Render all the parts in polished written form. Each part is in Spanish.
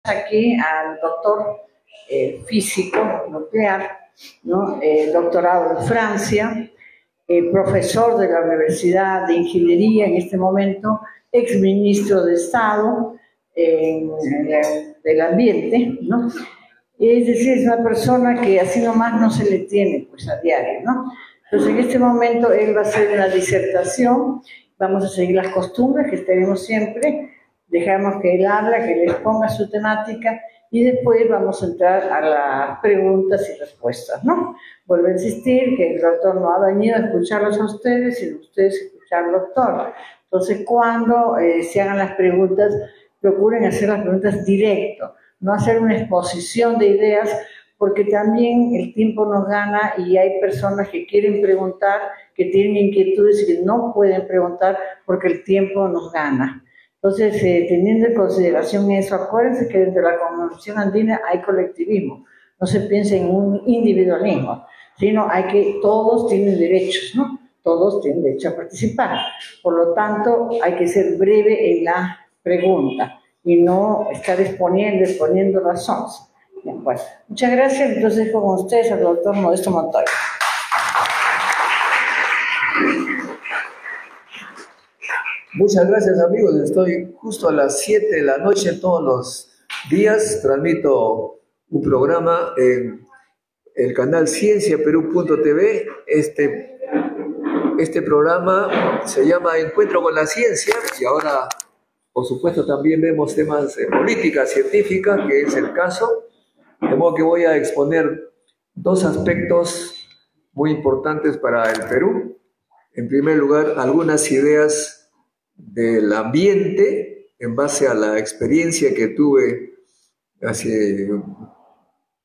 Aquí al doctor físico nuclear, ¿no? Doctorado en Francia, profesor de la Universidad de Ingeniería en este momento, exministro de Estado del Ambiente, ¿no? Es decir, es una persona que así nomás no se le tiene pues a diario, ¿no? Entonces en este momento él va a hacer una disertación, vamos a seguir las costumbres que tenemos siempre, dejamos que él habla, que él exponga su temática y después vamos a entrar a las preguntas y respuestas, ¿no? Vuelvo a insistir que el doctor no ha venido a escucharlos a ustedes, sino ustedes escuchar al doctor. Entonces, cuando se hagan las preguntas, procuren hacer las preguntas directo, no hacer una exposición de ideas, porque también el tiempo nos gana y hay personas que quieren preguntar, que tienen inquietudes y que no pueden preguntar porque el tiempo nos gana. Entonces, teniendo en consideración eso, acuérdense que dentro de la Convención Andina hay colectivismo, no se piensa en un individualismo, sino hay que todos tienen derechos, ¿no? Todos tienen derecho a participar. Por lo tanto, hay que ser breve en la pregunta y no estar exponiendo razones. Bien, pues, muchas gracias. Entonces, con ustedes, al doctor Modesto Montoya. Muchas gracias, amigos. Estoy justo a las 7 de la noche todos los días. Transmito un programa en el canal cienciaperú.tv. Este programa se llama Encuentro con la Ciencia y ahora, por supuesto, también vemos temas de política científica, que es el caso. De modo que voy a exponer dos aspectos muy importantes para el Perú. En primer lugar, algunas ideas del ambiente en base a la experiencia que tuve hace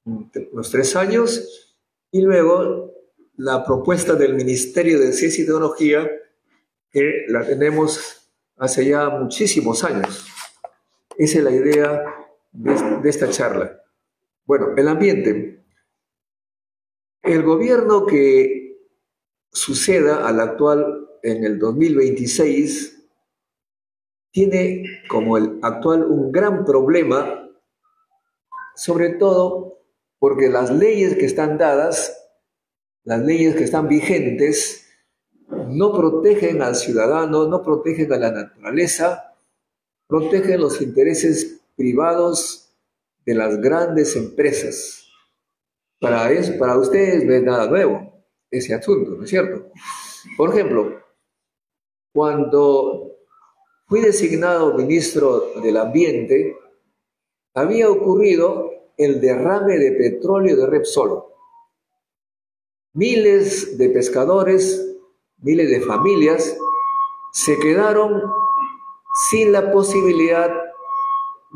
unos 3 años, y luego la propuesta del Ministerio de Ciencia y Tecnología, que la tenemos hace ya muchísimos años. Esa es la idea de esta charla. Bueno, el ambiente. El gobierno que suceda al actual en el 2026 tiene como el actual un gran problema, sobre todo porque las leyes que están dadas, las leyes que están vigentes, no protegen al ciudadano, no protegen a la naturaleza, protegen los intereses privados de las grandes empresas. Para ustedes no es nada nuevo ese asunto, ¿no es cierto? Por ejemplo, cuando fui designado ministro del Ambiente, había ocurrido el derrame de petróleo de Repsol. Miles de pescadores, miles de familias se quedaron sin la posibilidad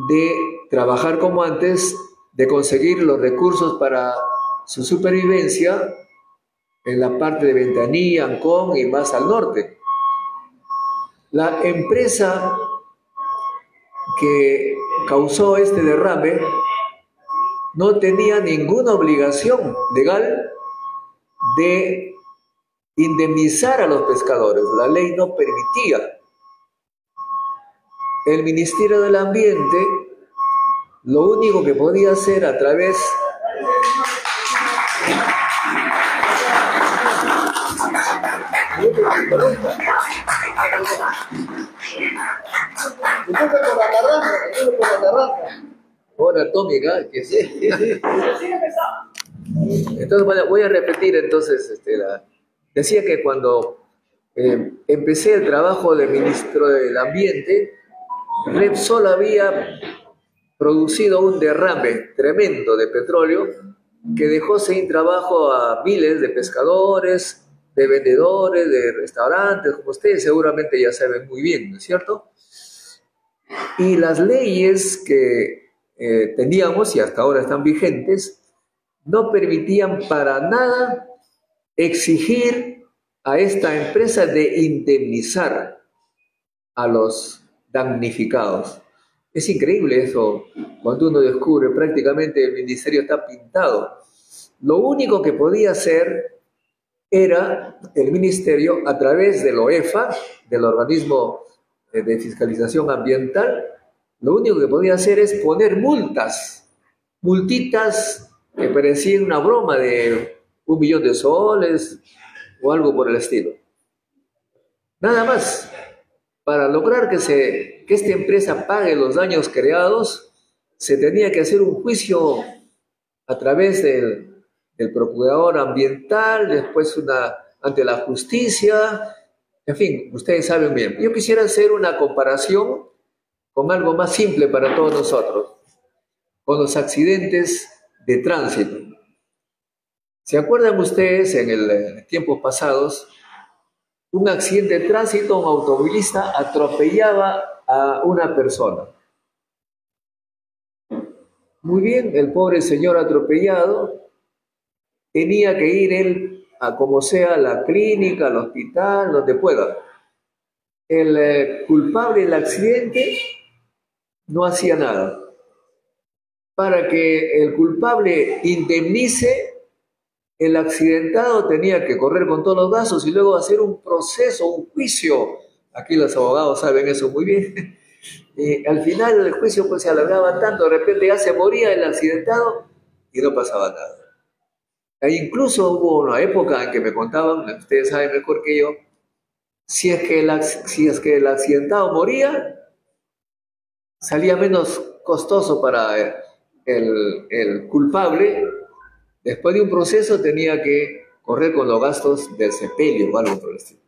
de trabajar como antes, de conseguir los recursos para su supervivencia en la parte de Ventanilla, Ancón y más al norte. La empresa que causó este derrame no tenía ninguna obligación legal de indemnizar a los pescadores. La ley no permitía. El Ministerio del Ambiente lo único que podía hacer a través hora atómica, que sí. Entonces voy a repetir entonces, decía que cuando empecé el trabajo de ministro del Ambiente, Repsol había producido un derrame tremendo de petróleo que dejó sin trabajo a miles de pescadores, de vendedores, de restaurantes, como ustedes seguramente ya saben muy bien, ¿no es cierto? Y las leyes que teníamos y hasta ahora están vigentes no permitían para nada exigir a esta empresa de indemnizar a los damnificados. Es increíble eso, cuando uno descubre prácticamente el ministerio está pintado. Lo único que podía hacer era el ministerio, a través del OEFA, del organismo de fiscalización ambiental, lo único que podía hacer es poner multitas que parecían una broma de 1 millón de soles o algo por el estilo. Nada más. Para lograr que esta empresa pague los daños creados, se tenía que hacer un juicio a través del procurador ambiental, después ante la justicia, en fin, ustedes saben bien. Yo quisiera hacer una comparación con algo más simple para todos nosotros, con los accidentes de tránsito. ¿Se acuerdan ustedes en tiempos pasados? Un accidente de tránsito, un automovilista atropellaba a una persona. Muy bien, el pobre señor atropellado tenía que ir él a como sea, a la clínica, al hospital, donde pueda. El culpable del accidente no hacía nada. Para que el culpable indemnice, el accidentado tenía que correr con todos los gastos y luego hacer un proceso, un juicio. Aquí los abogados saben eso muy bien. Y al final el juicio pues se alargaba tanto, de repente ya se moría el accidentado y no pasaba nada. E incluso hubo una época en que me contaban, ustedes saben mejor que yo, si es que el accidentado moría, salía menos costoso para el culpable. Después de un proceso tenía que correr con los gastos del sepelio o algo por el estilo.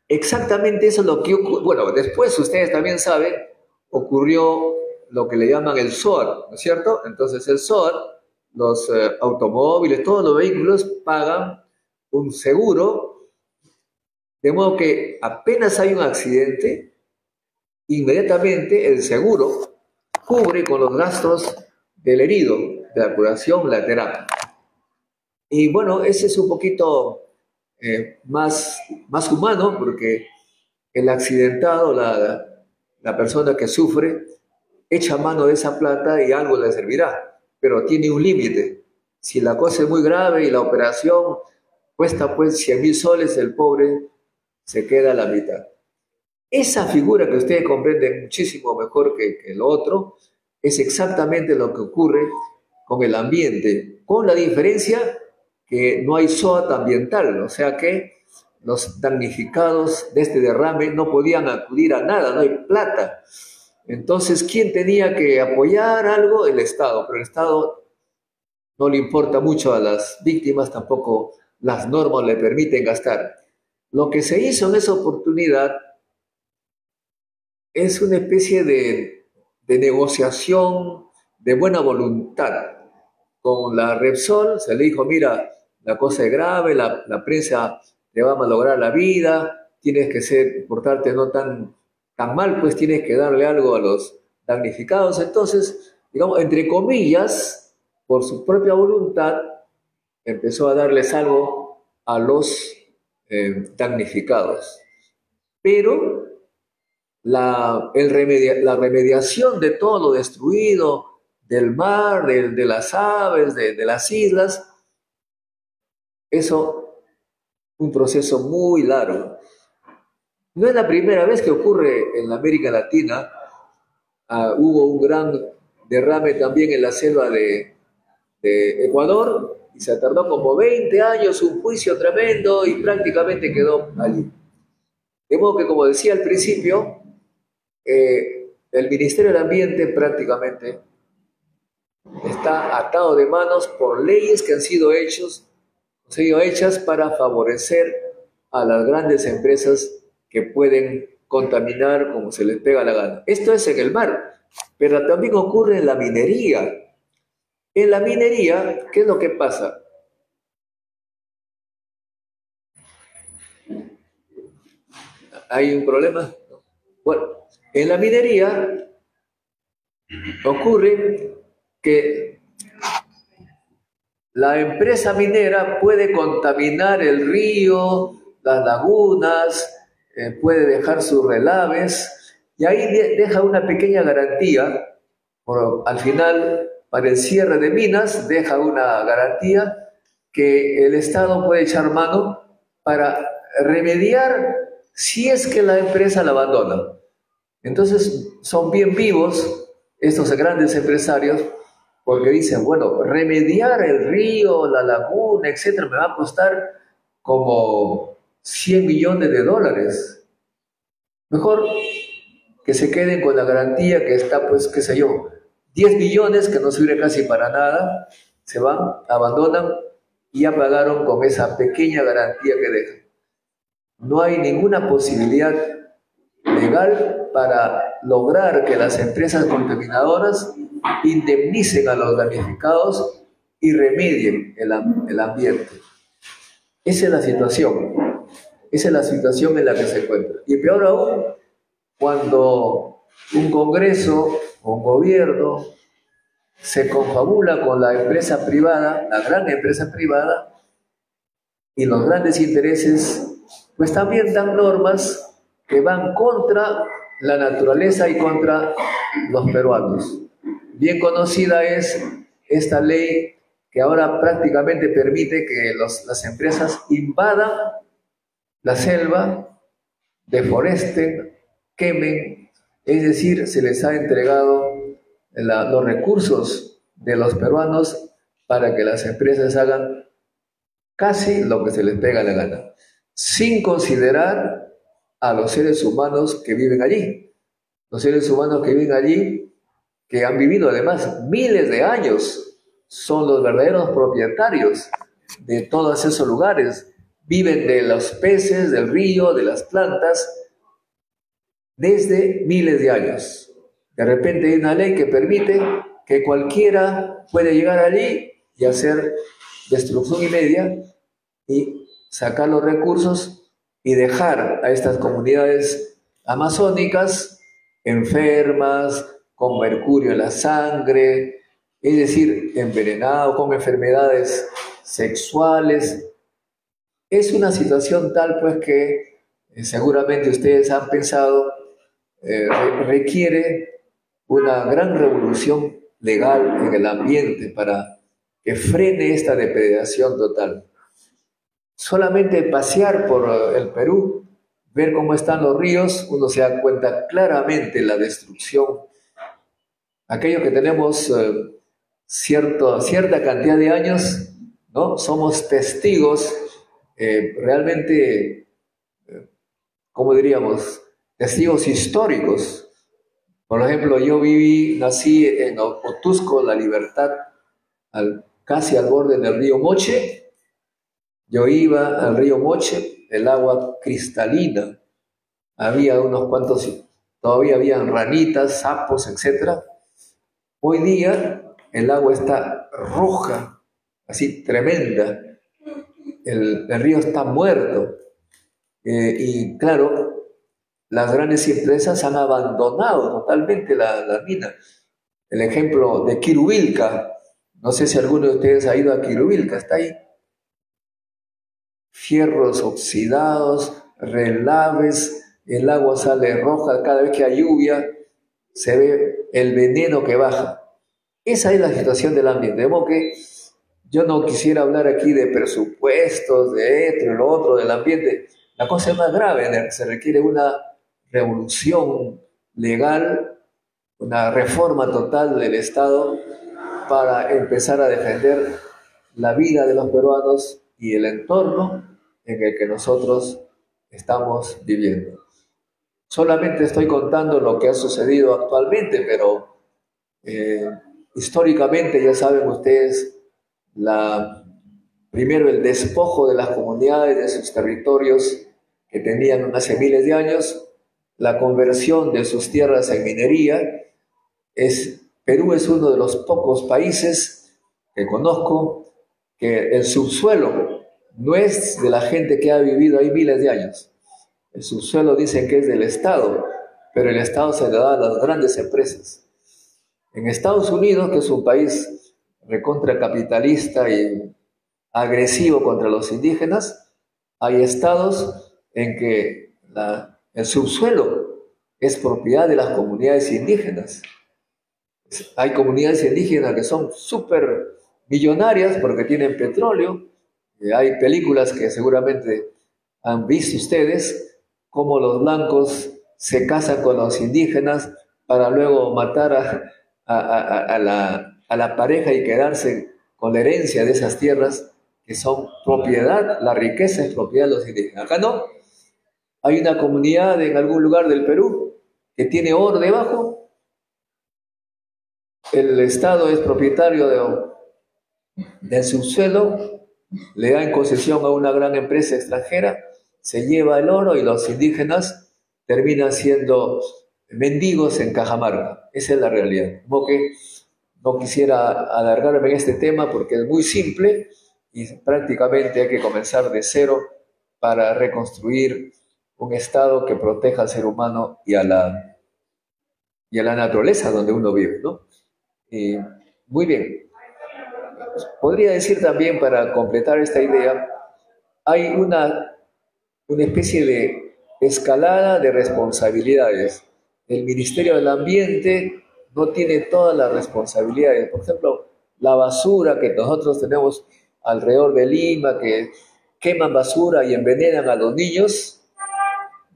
Exactamente eso es lo que ocurrió. Bueno, después ustedes también saben, ocurrió lo que le llaman el SOAR, ¿no es cierto? Entonces el SOAR, los automóviles, todos los vehículos pagan un seguro, de modo que apenas hay un accidente, inmediatamente el seguro cubre con los gastos del herido, de la curación, la terapia. Y bueno, ese es un poquito más humano, porque el accidentado, la persona que sufre, echa mano de esa plata y algo le servirá, pero tiene un límite. Si la cosa es muy grave y la operación cuesta pues 100.000 soles, el pobre se queda a la mitad. Esa figura que ustedes comprenden muchísimo mejor que lo otro, es exactamente lo que ocurre con el ambiente, con la diferencia que no hay SOAT ambiental, o sea que los damnificados de este derrame no podían acudir a nada, no hay plata. Entonces, ¿quién tenía que apoyar algo? El Estado, pero el Estado no le importa mucho a las víctimas, tampoco las normas le permiten gastar. Lo que se hizo en esa oportunidad es una especie de negociación de buena voluntad. Con la Repsol se le dijo, mira, la cosa es grave, la prensa te va a malograr la vida, tienes que portarte no tan mal, pues tienes que darle algo a los damnificados. Entonces, digamos, entre comillas, por su propia voluntad, empezó a darles algo a los damnificados. Pero la remediación de todo lo destruido, del mar, de las aves, de las islas, eso un proceso muy largo. No es la primera vez que ocurre en la América Latina. Hubo un gran derrame también en la selva de Ecuador y se tardó como 20 años, un juicio tremendo y prácticamente quedó allí. De modo que, como decía al principio, el Ministerio del Ambiente prácticamente está atado de manos por leyes que han sido hechas para favorecer a las grandes empresas que pueden contaminar como se les pega la gana. Esto es en el mar, pero también ocurre en la minería. En la minería, ¿qué es lo que pasa? ¿Hay un problema? Bueno, en la minería ocurre que la empresa minera puede contaminar el río, las lagunas, puede dejar sus relaves y ahí deja una pequeña garantía. Al final, para el cierre de minas, deja una garantía que el Estado puede echar mano para remediar si es que la empresa la abandona. Entonces son bien vivos estos grandes empresarios porque dicen, bueno, remediar el río, la laguna, etcétera, me va a costar como 100 millones de dólares. Mejor que se queden con la garantía que está, pues, qué sé yo, 10 millones que no sirve casi para nada, se van, abandonan y ya pagaron con esa pequeña garantía que dejan. No hay ninguna posibilidad legal para lograr que las empresas contaminadoras indemnicen a los damnificados y remedien el ambiente. Esa es la situación. Esa es la situación en la que se encuentra. Y peor aún, cuando un Congreso o un gobierno se confabula con la empresa privada, la gran empresa privada, y los grandes intereses, pues también dan normas que van contra la naturaleza y contra los peruanos. Bien conocida es esta ley que ahora prácticamente permite que las empresas invadan la selva, deforesten, quemen, es decir, se les ha entregado los recursos de los peruanos para que las empresas hagan casi lo que se les pega la gana, sin considerar a los seres humanos que viven allí. Los seres humanos que viven allí, que han vivido además miles de años, son los verdaderos propietarios de todos esos lugares. Viven de los peces, del río, de las plantas, desde miles de años. De repente hay una ley que permite que cualquiera puede llegar allí y hacer destrucción y media y sacar los recursos y dejar a estas comunidades amazónicas enfermas, con mercurio en la sangre, es decir, envenenado, con enfermedades sexuales. Es una situación tal pues que seguramente ustedes han pensado requiere una gran revolución legal en el ambiente para que frene esta depredación total. Solamente pasear por el Perú, ver cómo están los ríos, uno se da cuenta claramente la destrucción. Aquellos que tenemos cierta cantidad de años, ¿no? Somos testigos realmente, ¿cómo diríamos? Testigos históricos. Por ejemplo, yo nací en Otusco, La Libertad, casi al borde del río Moche. Yo iba al río Moche, el agua cristalina. Había unos cuantos, todavía habían ranitas, sapos, etc. Hoy día el agua está roja, así tremenda. El río está muerto. Y claro, las grandes empresas han abandonado totalmente la mina. El ejemplo de Quirubilca, no sé si alguno de ustedes ha ido a Quirubilca, está ahí. Fierros oxidados, relaves, el agua sale roja, cada vez que hay lluvia se ve el veneno que baja. Esa es la situación del ambiente. De modo que yo no quisiera hablar aquí de presupuestos, de esto y lo otro, del ambiente. La cosa es más grave, se requiere una revolución legal, una reforma total del Estado para empezar a defender la vida de los peruanos y el entorno en el que nosotros estamos viviendo. Solamente estoy contando lo que ha sucedido actualmente, pero históricamente ya saben ustedes, primero el despojo de las comunidades de sus territorios que tenían hace miles de años, la conversión de sus tierras en minería. Perú es uno de los pocos países que conozco que el subsuelo no es de la gente que ha vivido ahí miles de años. El subsuelo dicen que es del Estado, pero el Estado se le da a las grandes empresas. En Estados Unidos, que es un país recontracapitalista y agresivo contra los indígenas, hay estados en que el subsuelo es propiedad de las comunidades indígenas. Hay comunidades indígenas que son súper millonarias porque tienen petróleo. Hay películas que seguramente han visto ustedes, cómo los blancos se casan con los indígenas para luego matar a la pareja y quedarse con la herencia de esas tierras que son propiedad, la riqueza es propiedad de los indígenas. Acá no, hay una comunidad en algún lugar del Perú que tiene oro debajo, el Estado es propietario del subsuelo, le da en concesión a una gran empresa extranjera, se lleva el oro y los indígenas terminan siendo mendigos en Cajamarca. Esa es la realidad. Como que no quisiera alargarme en este tema porque es muy simple y prácticamente hay que comenzar de cero para reconstruir un Estado que proteja al ser humano y a la naturaleza donde uno vive, ¿no? Muy bien. Podría decir también, para completar esta idea, hay una especie de escalada de responsabilidades. El Ministerio del Ambiente no tiene todas las responsabilidades. Por ejemplo, la basura que nosotros tenemos alrededor de Lima, que queman basura y envenenan a los niños,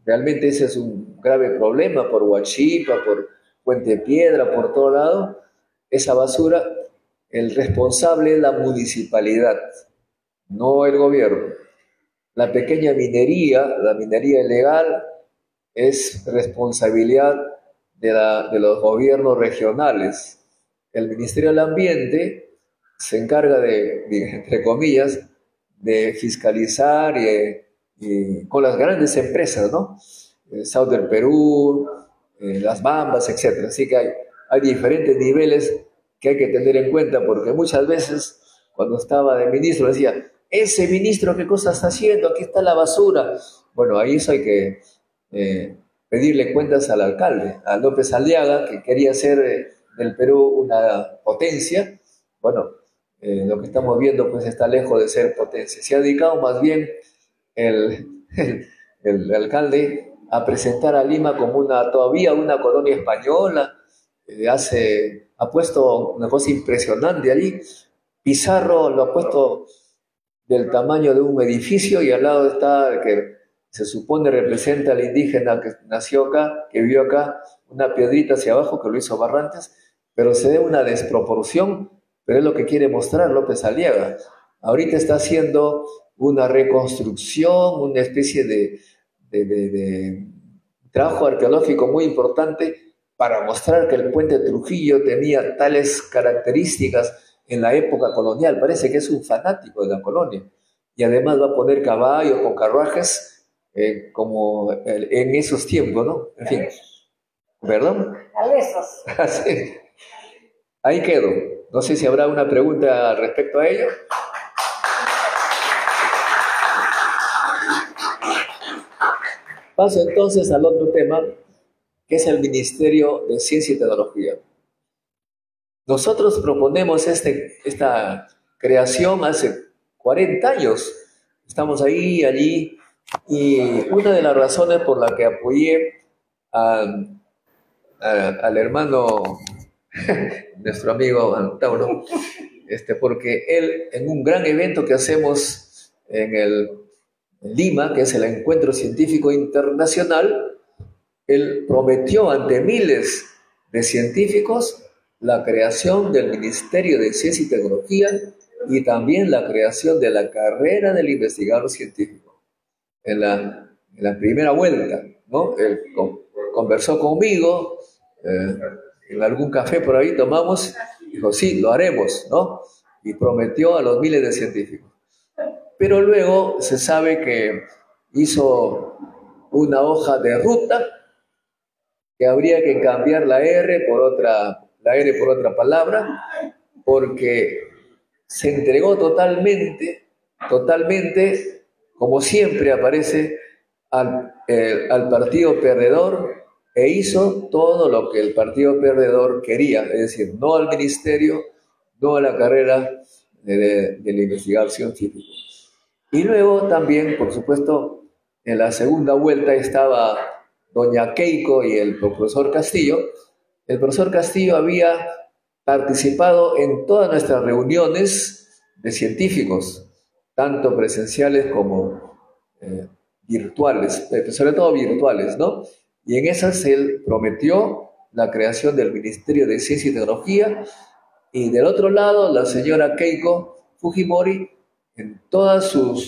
realmente ese es un grave problema por Huachipa, por Puente Piedra, por todo lado. Esa basura, el responsable es la municipalidad, no el gobierno. La pequeña minería, la minería ilegal, es responsabilidad de los gobiernos regionales. El Ministerio del Ambiente se encarga entre comillas, de fiscalizar y con las grandes empresas, ¿no? South del Perú, las Bambas, etc. Así que hay diferentes niveles que hay que tener en cuenta, porque muchas veces cuando estaba de ministro decía, ese ministro, ¿qué cosa está haciendo? Aquí está la basura. Bueno, ahí eso hay que pedirle cuentas al alcalde, a López Aliaga, que quería hacer del Perú una potencia. Bueno, lo que estamos viendo pues está lejos de ser potencia. Se ha dedicado más bien el alcalde a presentar a Lima como todavía una colonia española. Ha puesto una cosa impresionante allí. Pizarro lo ha puesto del tamaño de un edificio y al lado está el que se supone representa al indígena que nació acá, que vivió acá, una piedrita hacia abajo que lo hizo Barrantes, pero se ve una desproporción, pero es lo que quiere mostrar López Aliaga. Ahorita está haciendo una reconstrucción, una especie de trabajo arqueológico muy importante para mostrar que el puente Trujillo tenía tales características en la época colonial. Parece que es un fanático de la colonia. Y además va a poner caballos con carruajes como en esos tiempos, ¿no? En fin. ¿Perdón? Alesos. Sí. Ahí quedo. No sé si habrá una pregunta respecto a ello. Paso entonces al otro tema, que es el Ministerio de Ciencia y Tecnología. Nosotros proponemos esta creación hace 40 años. Estamos allí, y una de las razones por la que apoyé al hermano, nuestro amigo Antauro, porque él, en un gran evento que hacemos en Lima, que es el Encuentro Científico Internacional, él prometió ante miles de científicos la creación del Ministerio de Ciencia y Tecnología y también la creación de la carrera del investigador científico. En la primera vuelta, ¿no? Él conversó conmigo, en algún café por ahí tomamos, dijo, sí, lo haremos, ¿no? Y prometió a los miles de científicos. Pero luego se sabe que hizo una hoja de ruta que habría que cambiar la R por otra palabra, porque se entregó totalmente, como siempre aparece, al partido perdedor, e hizo todo lo que el partido perdedor quería, es decir, no al ministerio, no a la carrera de la investigación científica. Y luego también, por supuesto, en la segunda vuelta estaba doña Keiko y el profesor Castillo. El profesor Castillo había participado en todas nuestras reuniones de científicos, tanto presenciales como virtuales, sobre todo virtuales, ¿no? y en esas él prometió la creación del Ministerio de Ciencia y Tecnología, y del otro lado la señora Keiko Fujimori, en toda su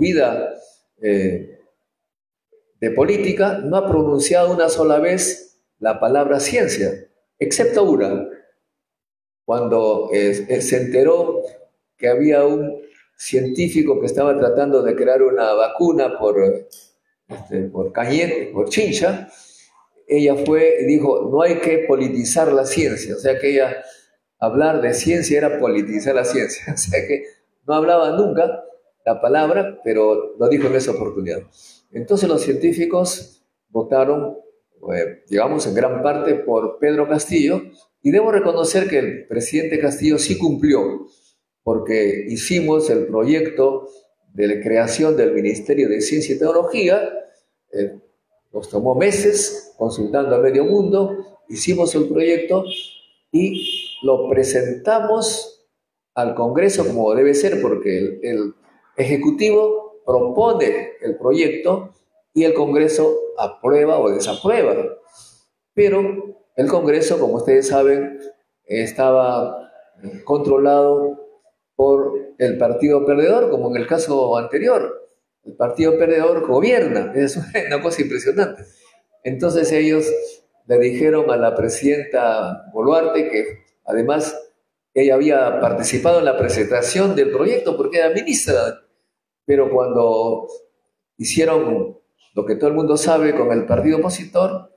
vida de política, no ha pronunciado una sola vez la palabra ciencia, excepto una, cuando se enteró que había un científico que estaba tratando de crear una vacuna por cañete, por chincha. Ella fue y dijo, no hay que politizar la ciencia, o sea que ella, hablar de ciencia era politizar la ciencia, o sea que no hablaba nunca la palabra, pero lo dijo en esa oportunidad. Entonces los científicos votaron, digamos, en gran parte por Pedro Castillo, y debo reconocer que el presidente Castillo sí cumplió, porque hicimos el proyecto de la creación del Ministerio de Ciencia y Tecnología. Nos tomó meses consultando a medio mundo, hicimos el proyecto y lo presentamos al Congreso como debe ser, porque el Ejecutivo propone el proyecto y el Congreso aprueba o desaprueba. Pero el Congreso, como ustedes saben, estaba controlado por el partido perdedor, como en el caso anterior. El partido perdedor gobierna, es una cosa impresionante. Entonces ellos le dijeron a la presidenta Boluarte, que además ella había participado en la presentación del proyecto porque era ministra, pero cuando hicieron lo que todo el mundo sabe con el partido opositor,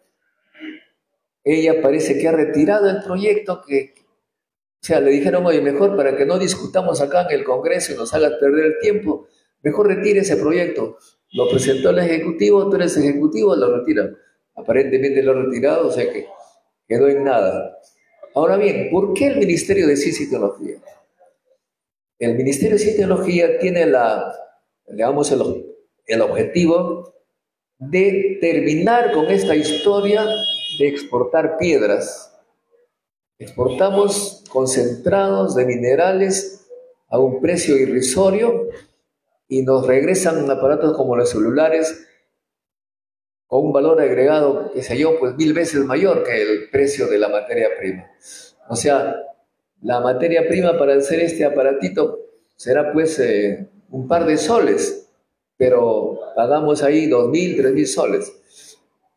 ella parece que ha retirado el proyecto, o sea, le dijeron, oye, mejor para que no discutamos acá en el Congreso y nos hagas perder el tiempo, mejor retire ese proyecto. Lo presentó el Ejecutivo, tú eres Ejecutivo, lo retira. Aparentemente lo ha retirado, o sea que quedó en nada. Ahora bien, ¿por qué el Ministerio de Ciencia y Tecnología? El Ministerio de Ciencia y Tecnología tiene digamos, el objetivo de terminar con esta historia de exportar piedras. Exportamos concentrados de minerales a un precio irrisorio y nos regresan aparatos como los celulares con un valor agregado, qué sé yo, pues 1000 veces mayor que el precio de la materia prima. O sea, la materia prima para hacer este aparatito será pues un par de soles, pero pagamos ahí 2000, 3000 soles.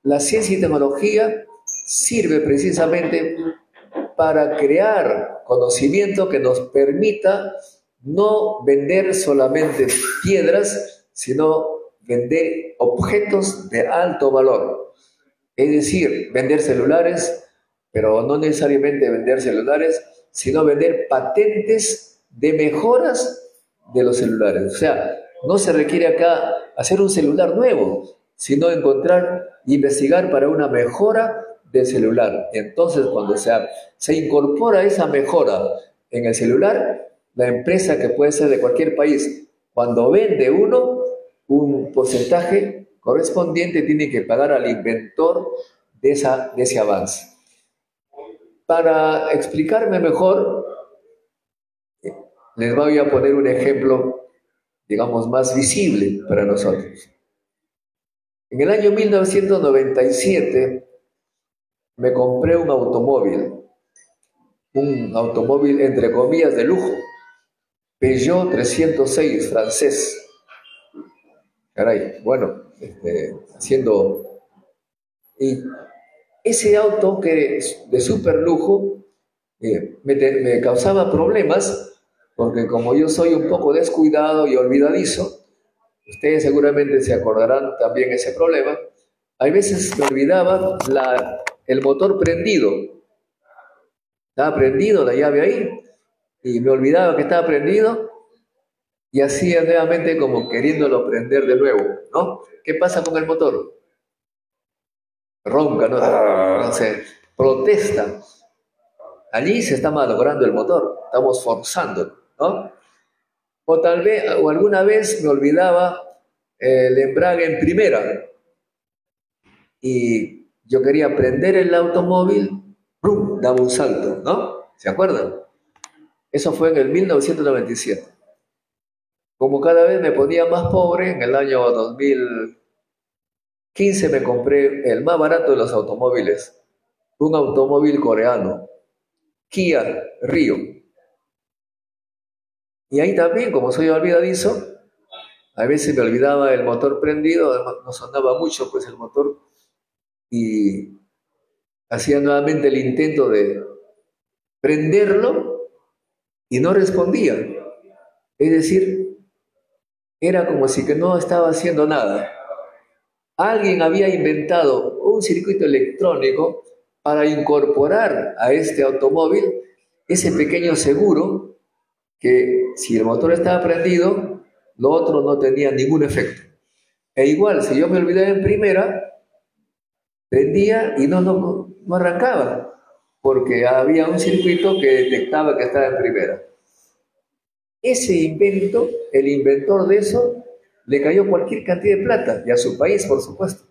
La ciencia y tecnología sirve precisamente para crear conocimiento que nos permita no vender solamente piedras, sino vender objetos de alto valor. Es decir, vender celulares, pero no necesariamente vender celulares, sino vender patentes de mejoras de los celulares. O sea, no se requiere acá hacer un celular nuevo, sino encontrar, investigar para una mejora del celular. Entonces, cuando se incorpora esa mejora en el celular, la empresa, que puede ser de cualquier país, cuando vende uno, un porcentaje correspondiente tiene que pagar al inventor de ese avance. Para explicarme mejor, les voy a poner un ejemplo, digamos, más visible para nosotros. En el año 1997 me compré un automóvil entre comillas de lujo, Peugeot 306 francés. Caray, bueno, y ese auto que es de súper lujo me causaba problemas, porque como yo soy un poco descuidado y olvidadizo, ustedes seguramente se acordarán también ese problema. Hay veces me olvidaba el motor prendido. Estaba prendido la llave ahí y me olvidaba que estaba prendido y hacía nuevamente como queriéndolo prender de nuevo, ¿no? ¿Qué pasa con el motor? Ronca, ¿no? No sé, protesta. Allí se está malogrando el motor, estamos forzando, ¿no? O tal vez, o alguna vez me olvidaba el embrague en primera y yo quería prender el automóvil, ¡brum!, daba un salto, ¿no? ¿Se acuerdan? Eso fue en el 1997. Como cada vez me ponía más pobre, en el año 2015 15 me compré el más barato de los automóviles, un automóvil coreano, Kia Rio. Y ahí también, como soy olvidadizo, a veces me olvidaba el motor prendido, además no sonaba mucho pues el motor, y hacía nuevamente el intento de prenderlo y no respondía. Es decir, era como si que no estaba haciendo nada. Alguien había inventado un circuito electrónico para incorporar a este automóvil ese pequeño seguro que si el motor estaba prendido, lo otro no tenía ningún efecto. E igual, si yo me olvidaba en primera, prendía y no arrancaba, porque había un circuito que detectaba que estaba en primera. Ese invento, el inventor de eso, le cayó cualquier cantidad de plata, y a su país, por supuesto.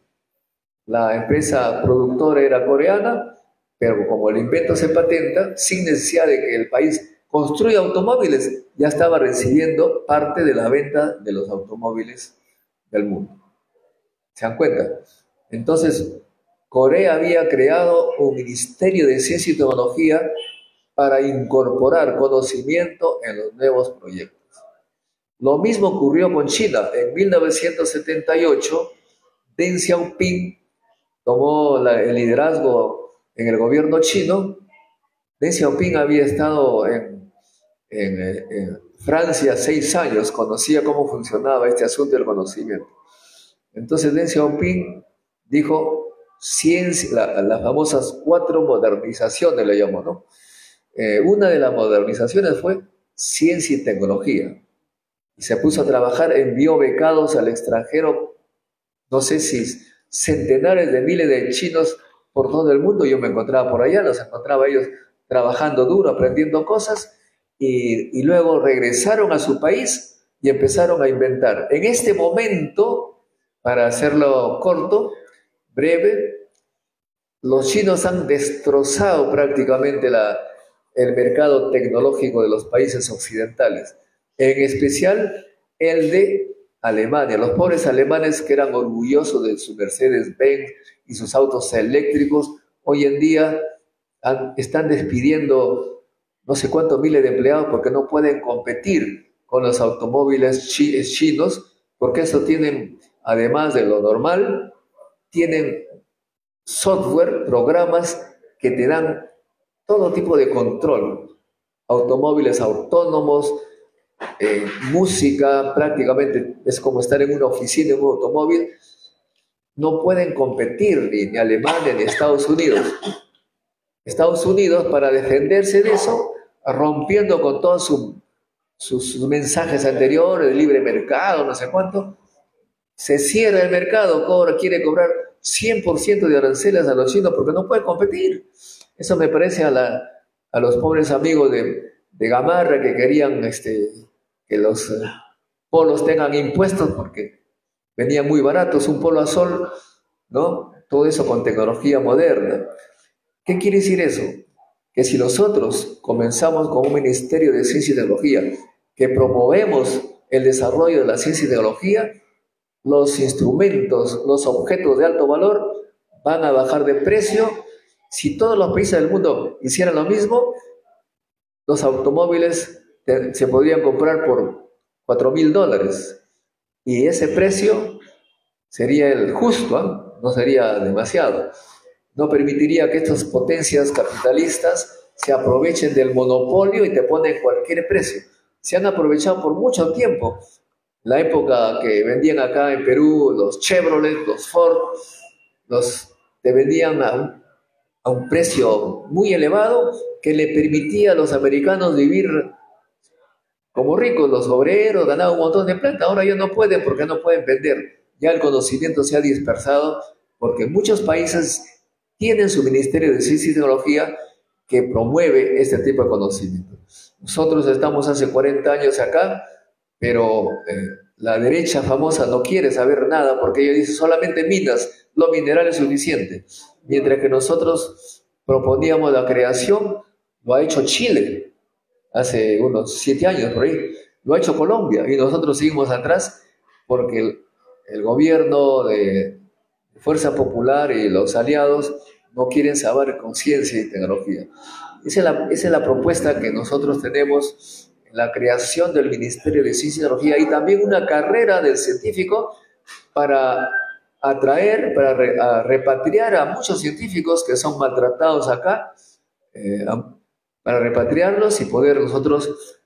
La empresa productora era coreana, pero como el invento se patenta, sin necesidad de que el país construya automóviles, ya estaba recibiendo parte de la venta de los automóviles del mundo. ¿Se dan cuenta? Entonces, Corea había creado un ministerio de ciencia y tecnología para incorporar conocimiento en los nuevos proyectos. Lo mismo ocurrió con China. En 1978, Deng Xiaoping tomó el liderazgo en el gobierno chino. Deng Xiaoping había estado en Francia 6 años, conocía cómo funcionaba este asunto del conocimiento. Entonces Deng Xiaoping dijo, ciencia, las famosas 4 modernizaciones le llamó, ¿no? Una de las modernizaciones fue ciencia y tecnología. Y se puso a trabajar, envió becados al extranjero, no sé si centenares de miles de chinos por todo el mundo. Yo me encontraba por allá, los encontraba ellos trabajando duro, aprendiendo cosas, y luego regresaron a su país y empezaron a inventar. En este momento, para hacerlo corto, breve, los chinos han destrozado prácticamente el mercado tecnológico de los países occidentales, en especial el de Alemania. Los pobres alemanes que eran orgullosos de su Mercedes-Benz y sus autos eléctricos, hoy en día están despidiendo no sé cuántos miles de empleados porque no pueden competir con los automóviles chinos, porque eso tienen, además de lo normal, tienen software, programas que te dan todo tipo de control, automóviles autónomos, música, prácticamente es como estar en una oficina, en un automóvil. No pueden competir ni Alemania ni Estados Unidos. Estados Unidos, para defenderse de eso, rompiendo con todos sus mensajes anteriores de libre mercado, no sé cuánto, se cierra el mercado, quiere cobrar 100% de aranceles a los chinos porque no puede competir. Eso me parece a los pobres amigos de Gamarra que querían que los polos tengan impuestos porque venían muy baratos, un polo a sol, ¿no? Todo eso con tecnología moderna. ¿Qué quiere decir eso? Que si nosotros comenzamos con un ministerio de ciencia y tecnología, que promovemos el desarrollo de la ciencia y tecnología, los instrumentos, los objetos de alto valor van a bajar de precio. Si todos los países del mundo hicieran lo mismo, los automóviles se podrían comprar por $4.000 y ese precio sería el justo, ¿eh? No sería demasiado. No permitiría que estas potencias capitalistas se aprovechen del monopolio y te ponen cualquier precio. Se han aprovechado por mucho tiempo. La época que vendían acá en Perú los Chevrolet, los Ford, te vendían a un precio muy elevado que le permitía a los americanos vivir como ricos. Los obreros ganaban un montón de plata. Ahora ya no pueden porque no pueden vender. Ya el conocimiento se ha dispersado porque muchos países tienen su Ministerio de Ciencia y Tecnología que promueve este tipo de conocimiento. Nosotros estamos hace 40 años acá, pero la derecha famosa no quiere saber nada porque ella dice solamente minas, lo mineral es suficiente. Mientras que nosotros proponíamos la creación, lo ha hecho Chile hace unos 7 años por ahí, lo ha hecho Colombia y nosotros seguimos atrás porque el gobierno de Fuerza Popular y los aliados no quieren saber con ciencia y tecnología. Esa es la propuesta que nosotros tenemos en la creación del Ministerio de Ciencia y Tecnología y también una carrera del científico para atraer, para repatriar a muchos científicos que son maltratados acá, para repatriarlos y poder nosotros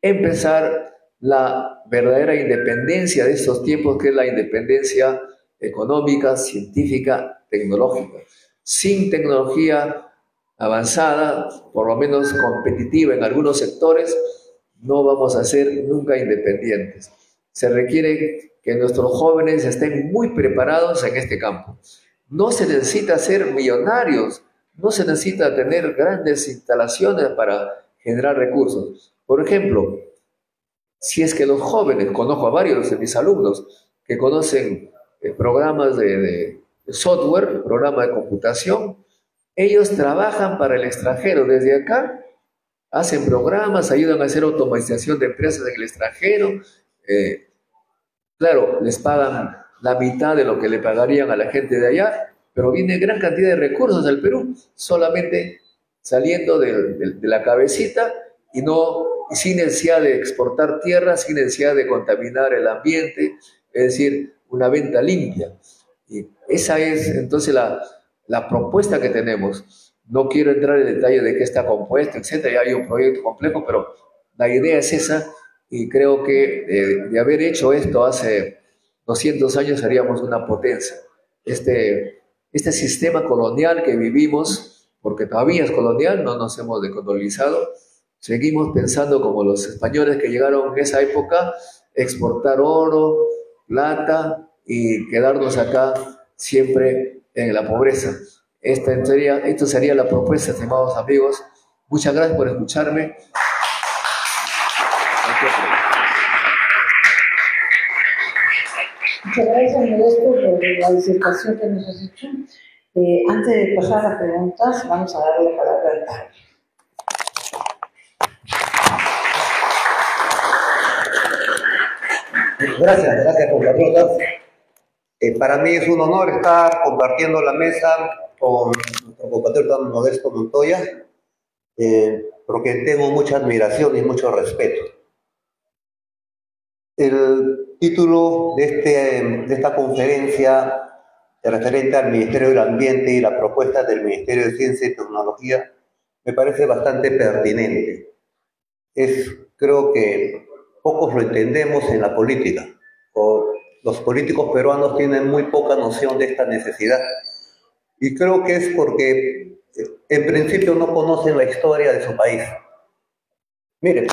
empezar la verdadera independencia de estos tiempos, que es la independencia económica, científica, tecnológica. Sin tecnología avanzada, por lo menos competitiva en algunos sectores, no vamos a ser nunca independientes. Se requiere que nuestros jóvenes estén muy preparados en este campo. No se necesita ser millonarios, no se necesita tener grandes instalaciones para generar recursos. Por ejemplo, si es que los jóvenes, conozco a varios de mis alumnos que conocen programas de software, programas de computación, ellos trabajan para el extranjero. Desde acá hacen programas, ayudan a hacer automatización de empresas en el extranjero. Claro, les pagan la mitad de lo que le pagarían a la gente de allá, pero viene gran cantidad de recursos al Perú, solamente saliendo de la cabecita y sin necesidad de exportar tierra, sin necesidad de contaminar el ambiente, es decir, una venta limpia. Y esa es entonces la propuesta que tenemos. No quiero entrar en detalle de qué está compuesto, etcétera, ya hay un proyecto complejo, pero la idea es esa, y creo que de haber hecho esto hace 200 años seríamos una potencia. Este sistema colonial que vivimos, porque todavía es colonial, no nos hemos decolonizado, seguimos pensando como los españoles que llegaron en esa época, exportar oro, plata y quedarnos acá siempre en la pobreza. Esto sería la propuesta, estimados amigos. Muchas gracias por escucharme. Muchas gracias, Modesto, por la disertación que nos has hecho. Antes de pasar a las preguntas, vamos a darle la palabra al padre. Gracias, compatriotas. Para mí es un honor estar compartiendo la mesa con nuestro compatriota Modesto Montoya, porque tengo mucha admiración y mucho respeto. El título de esta conferencia referente al Ministerio del Ambiente y la propuesta del Ministerio de Ciencia y Tecnología me parece bastante pertinente. Creo que pocos lo entendemos en la política. Los políticos peruanos tienen muy poca noción de esta necesidad. Y creo que es porque en principio no conocen la historia de su país. Miren,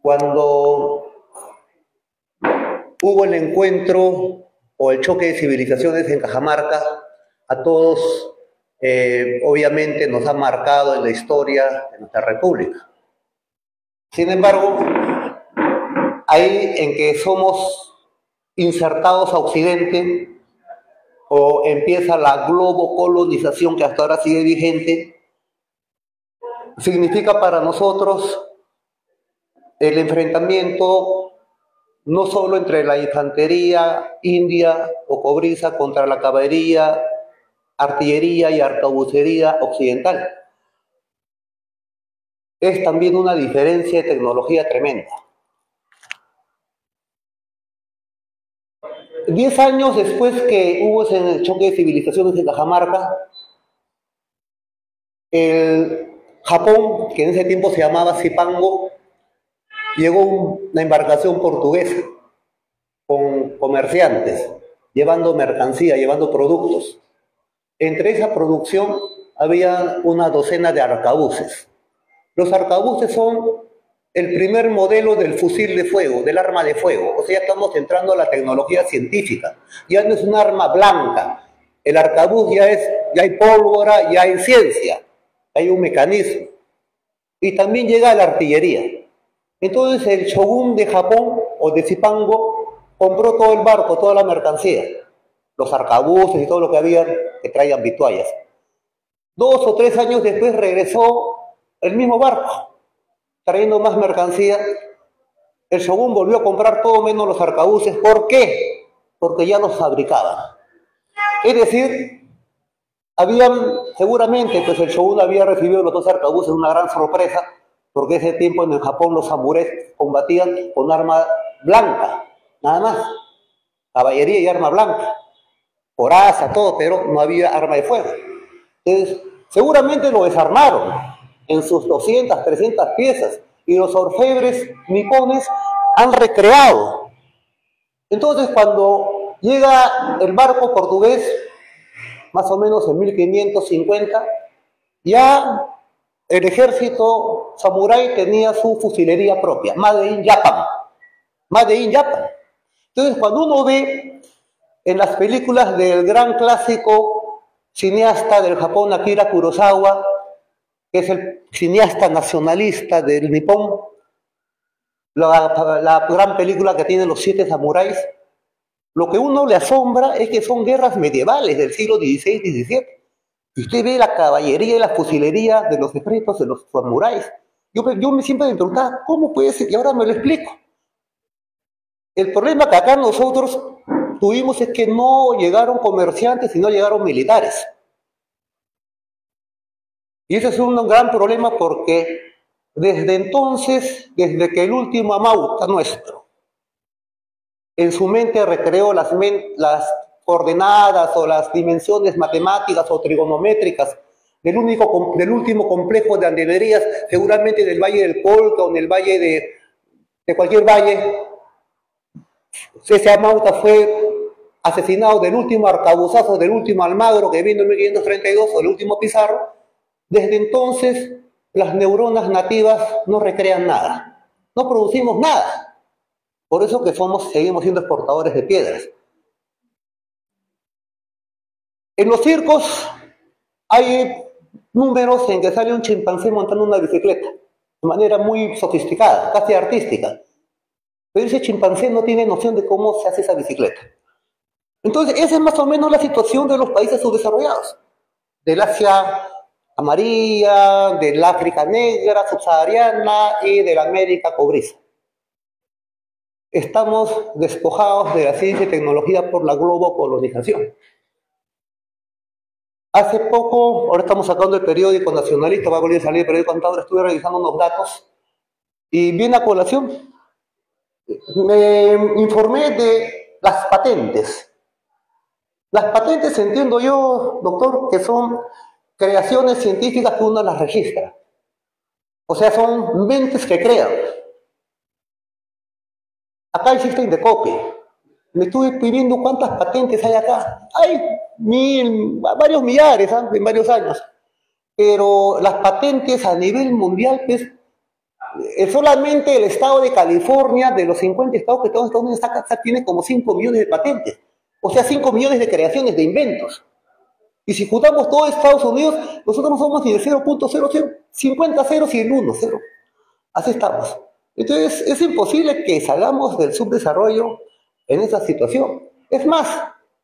cuando hubo el encuentro o el choque de civilizaciones en Cajamarca, a todos obviamente nos ha marcado en la historia de nuestra república. Sin embargo, ahí en que somos insertados a Occidente o empieza la globocolonización que hasta ahora sigue vigente, significa para nosotros el enfrentamiento no solo entre la infantería india o cobriza contra la caballería, artillería y arcabucería occidental. Es también una diferencia de tecnología tremenda. 10 años después que hubo ese choque de civilizaciones en Cajamarca, el Japón, que en ese tiempo se llamaba Zipango, llegó una embarcación portuguesa con comerciantes, llevando mercancía, llevando productos. Entre esa producción había una docena de arcabuces. Los arcabuces son el primer modelo del fusil de fuego, del arma de fuego. O sea, estamos entrando a la tecnología científica. Ya no es un arma blanca. El arcabuz ya hay pólvora, ya hay ciencia, hay un mecanismo. Y también llega la artillería. Entonces el shogun de Japón, o de Zipango, compró todo el barco, toda la mercancía, los arcabuces y todo lo que había que traían vituallas. 2 o 3 años después regresó el mismo barco, trayendo más mercancía. El shogun volvió a comprar todo menos los arcabuces. ¿Por qué? Porque ya los fabricaban. Es decir, seguramente, pues el shogun había recibido los dos arcabuces, una gran sorpresa, porque ese tiempo en el Japón los samuráis combatían con arma blanca, nada más, caballería y arma blanca, coraza, todo, pero no había arma de fuego. Entonces, seguramente lo desarmaron en sus 200, 300 piezas, y los orfebres nipones han recreado. Entonces, cuando llega el barco portugués, más o menos en 1550, ya el ejército samurái tenía su fusilería propia, Made in Japan. Made in Japan. Entonces, cuando uno ve en las películas del gran clásico cineasta del Japón, Akira Kurosawa, que es el cineasta nacionalista del Nippon, la gran película que tiene los 7 samuráis, lo que uno le asombra es que son guerras medievales del siglo XVI, XVII. Y usted ve la caballería y la fusilería de los ejércitos de los samuráis. Yo siempre me preguntaba, ¿cómo puede ser? Y ahora me lo explico. El problema que acá nosotros tuvimos es que no llegaron comerciantes y no llegaron militares. Y ese es un gran problema porque desde entonces, desde que el último amauta nuestro en su mente recreó las coordenadas o las dimensiones matemáticas o trigonométricas del último complejo de andenerías, seguramente del Valle del Colca o en el valle de cualquier valle, ese amauta fue asesinado del último arcabuzazo, del último Almagro que vino en 1532 o el último Pizarro. Desde entonces las neuronas nativas no recrean nada, no producimos nada. Por eso que seguimos siendo exportadores de piedras. En los circos hay números en que sale un chimpancé montando una bicicleta, de manera muy sofisticada, casi artística. Pero ese chimpancé no tiene noción de cómo se hace esa bicicleta. Entonces, esa es más o menos la situación de los países subdesarrollados. Del Asia amarilla, del África negra, subsahariana y de la América cobriza. Estamos despojados de la ciencia y tecnología por la globocolonización. Hace poco, ahora estamos sacando el periódico nacionalista, va a volver a salir el periódico Contador, estuve revisando unos datos y viene a colación. Me informé de las patentes. Las patentes, entiendo yo, doctor, que son creaciones científicas que uno las registra. O sea, son mentes que crean. Acá existe Indecopi. Me estuve pidiendo cuántas patentes hay acá. Hay varios millares, en varios años. Pero las patentes a nivel mundial, pues, solamente el estado de California, de los 50 estados que Estados Unidos tiene como 5 millones de patentes. O sea, 5 millones de creaciones, de inventos. Y si juntamos todo Estados Unidos, nosotros no somos ni de 0.00, 50 ceros y el 1, 0. Así estamos. Entonces, es imposible que salgamos del subdesarrollo en esa situación. Es más,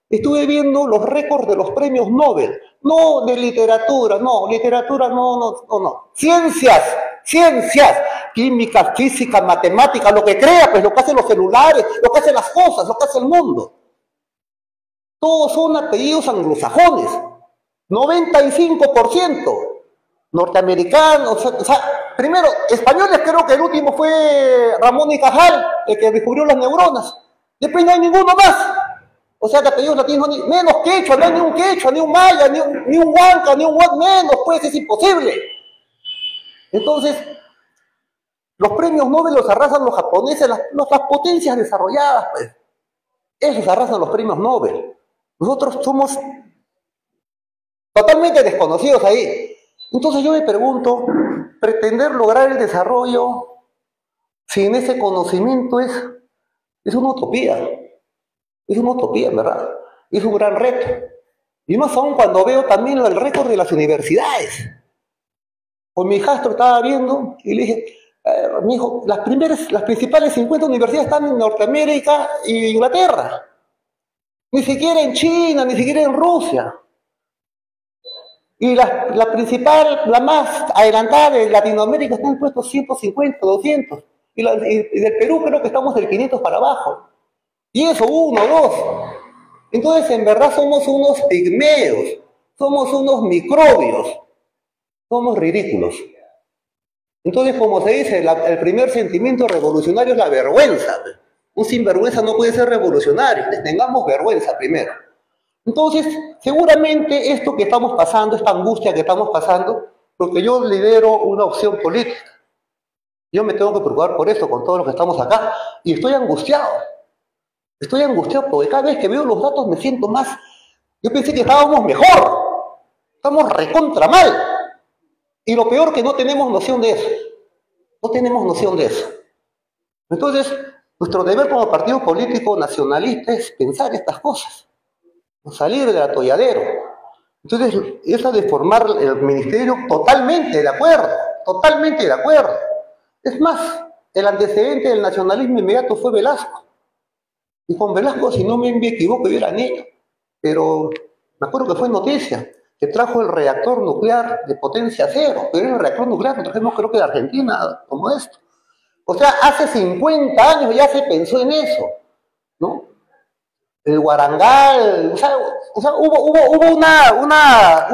estuve viendo los récords de los premios Nobel. No de literatura, no. Ciencias, química, física, matemática, lo que crea, pues lo que hacen los celulares, lo que hacen las cosas, lo que hace el mundo. Todos son apellidos anglosajones. 95% norteamericanos, o sea, primero, españoles, creo que el último fue Ramón y Cajal, el que descubrió las neuronas. Después no hay ninguno más. O sea, de apellidos latinos, menos quechua, no hay ni un quechua, ni un maya, ni un huanca, ni un huanca, menos, pues es imposible. Entonces, los premios Nobel los arrasan los japoneses, las potencias desarrolladas, pues. Esos arrasan los premios Nobel. Nosotros somos totalmente desconocidos ahí. Entonces yo me pregunto, pretender lograr el desarrollo sin ese conocimiento es una utopía. Es una utopía, ¿verdad? Es un gran reto. Y más aún cuando veo también el récord de las universidades. Con mi hijastro estaba viendo y le dije, mi hijo, las principales 50 universidades están en Norteamérica y Inglaterra. Ni siquiera en China, ni siquiera en Rusia. Y la principal, la más adelantada de Latinoamérica está en puestos 150, 200. Y del Perú creo que estamos del 500 para abajo. Y eso, 1, 2. Entonces, en verdad somos unos pigmeos, somos unos microbios, somos ridículos. Entonces, como se dice, el primer sentimiento revolucionario es la vergüenza. Un sinvergüenza no puede ser revolucionario, tengamos vergüenza primero. Entonces, seguramente esto que estamos pasando, esta angustia que estamos pasando, porque yo lidero una opción política. Yo me tengo que preocupar por eso, con todos los que estamos acá, y estoy angustiado. Estoy angustiado porque cada vez que veo los datos me siento más. Yo pensé que estábamos mejor, estamos recontra mal. Y lo peor que no tenemos noción de eso. No tenemos noción de eso. Entonces, nuestro deber como partido político nacionalista es pensar estas cosas. Salir del atolladero. Entonces, esa de formar el ministerio, totalmente de acuerdo. Totalmente de acuerdo. Es más, el antecedente del nacionalismo inmediato fue Velasco. Y con Velasco, si no me equivoco, yo era niño. Pero me acuerdo que fue noticia. Que trajo el reactor nuclear de potencia cero, pero era el reactor nuclear que trajimos creo que de Argentina, como esto. O sea, hace 50 años ya se pensó en eso, ¿no? El Guarangal, o sea hubo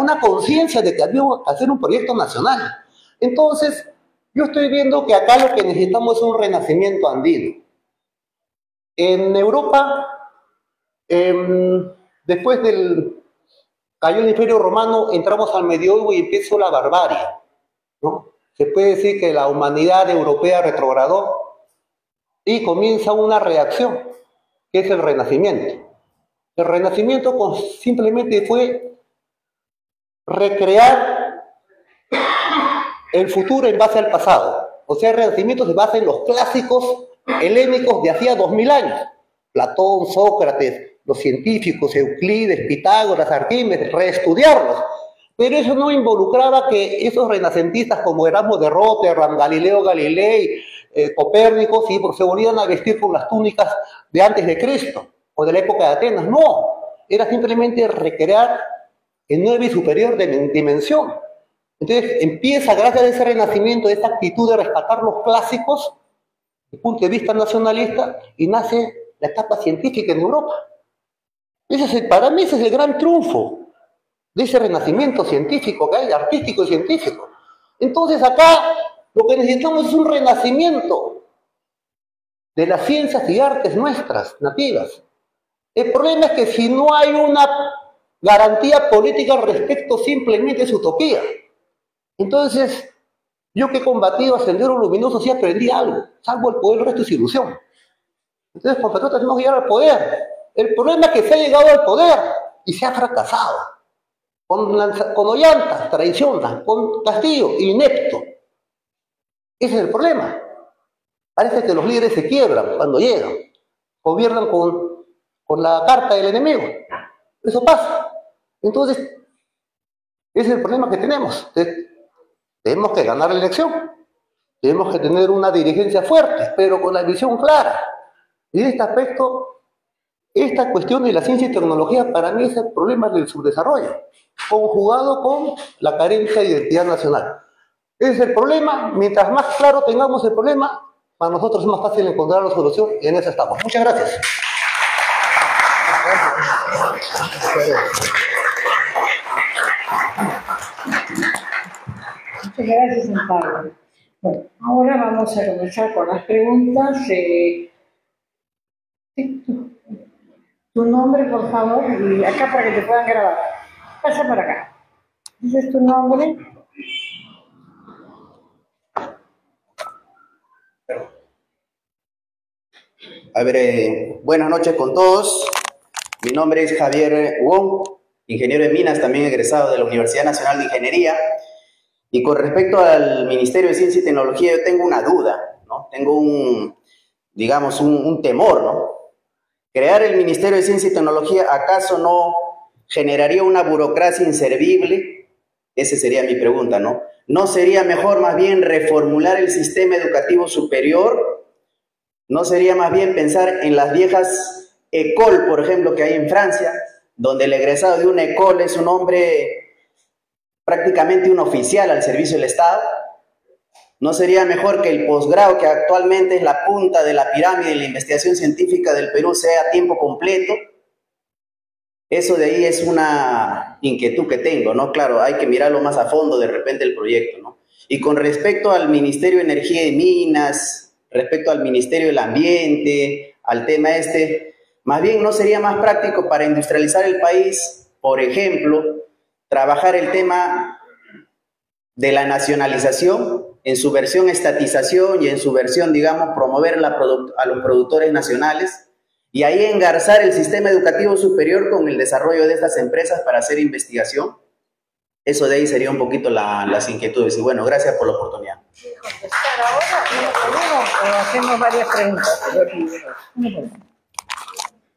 una conciencia de que había que hacer un proyecto nacional. Entonces, yo estoy viendo que acá lo que necesitamos es un renacimiento andino. En Europa, después cayó el Imperio Romano, entramos al medioevo y empezó la barbarie, ¿no? Se puede decir que la humanidad europea retrogradó y comienza una reacción, que es el Renacimiento. El Renacimiento simplemente fue recrear el futuro en base al pasado. O sea, el Renacimiento se basa en los clásicos helénicos de hacía 2000 años. Platón, Sócrates, los científicos, Euclides, Pitágoras, Arquímedes, reestudiarlos. Pero eso no involucraba que esos renacentistas como Erasmo de Róterdam, Galileo Galilei, Copérnico, sí, porque se volvían a vestir con las túnicas de antes de Cristo o de la época de Atenas. No, era simplemente recrear en nueva y superior dimensión. Entonces empieza, gracias a ese renacimiento, esa actitud de rescatar los clásicos, desde el punto de vista nacionalista, y nace la etapa científica en Europa. Para mí ese es el gran triunfo de ese renacimiento científico que hay, artístico y científico. Entonces acá lo que necesitamos es un renacimiento de las ciencias y artes nuestras, nativas. El problema es que si no hay una garantía política al respecto, simplemente es utopía. Entonces, yo que he combatido a Sendero Luminoso sí aprendí algo, salvo el poder, el resto es ilusión. Entonces, compatriotas, tenemos que llegar al poder. El problema es que se ha llegado al poder y se ha fracasado. Con Ollanta, traiciona, con Castillo, inepto. Ese es el problema. Parece que los líderes se quiebran cuando llegan. Gobiernan con la carta del enemigo. Eso pasa. Entonces, ese es el problema que tenemos. Tenemos que ganar la elección. Tenemos que tener una dirigencia fuerte, pero con la visión clara. Y en este aspecto, esta cuestión de la ciencia y tecnología para mí es el problema del subdesarrollo, conjugado con la carencia de identidad nacional. Ese es el problema. Mientras más claro tengamos el problema, para nosotros es más fácil encontrar la solución, y en eso estamos. Muchas gracias. Muchas gracias, Amparo. Bueno, ahora vamos a comenzar con las preguntas. Tu nombre, por favor, y acá para que te puedan grabar. Pasa por acá. ¿Dices tu nombre? A ver, buenas noches con todos. Mi nombre es Javier Wong, ingeniero de minas, también egresado de la Universidad Nacional de Ingeniería. Y con respecto al Ministerio de Ciencia y Tecnología, yo tengo una duda, ¿no? Tengo un temor, ¿no? Crear el Ministerio de Ciencia y Tecnología, ¿acaso no generaría una burocracia inservible? Esa sería mi pregunta, ¿no? ¿No sería mejor más bien reformular el sistema educativo superior? ¿No sería más bien pensar en las viejas écoles, por ejemplo, que hay en Francia, donde el egresado de una école es un hombre, prácticamente un oficial al servicio del Estado? ¿No sería mejor que el posgrado, que actualmente es la punta de la pirámide de la investigación científica del Perú, sea a tiempo completo? Eso de ahí es una inquietud que tengo, ¿no? Claro, hay que mirarlo más a fondo de repente el proyecto, ¿no? Y con respecto al Ministerio de Energía y Minas, respecto al Ministerio del Ambiente, al tema más bien no sería más práctico para industrializar el país, por ejemplo, trabajar el tema de la nacionalización en su versión estatización y en su versión, digamos, promover a los productores nacionales y ahí engarzar el sistema educativo superior con el desarrollo de estas empresas para hacer investigación. Eso de ahí sería un poquito las inquietudes. Y bueno, gracias por la oportunidad. ¿Contestar ahora o hacemos varias preguntas?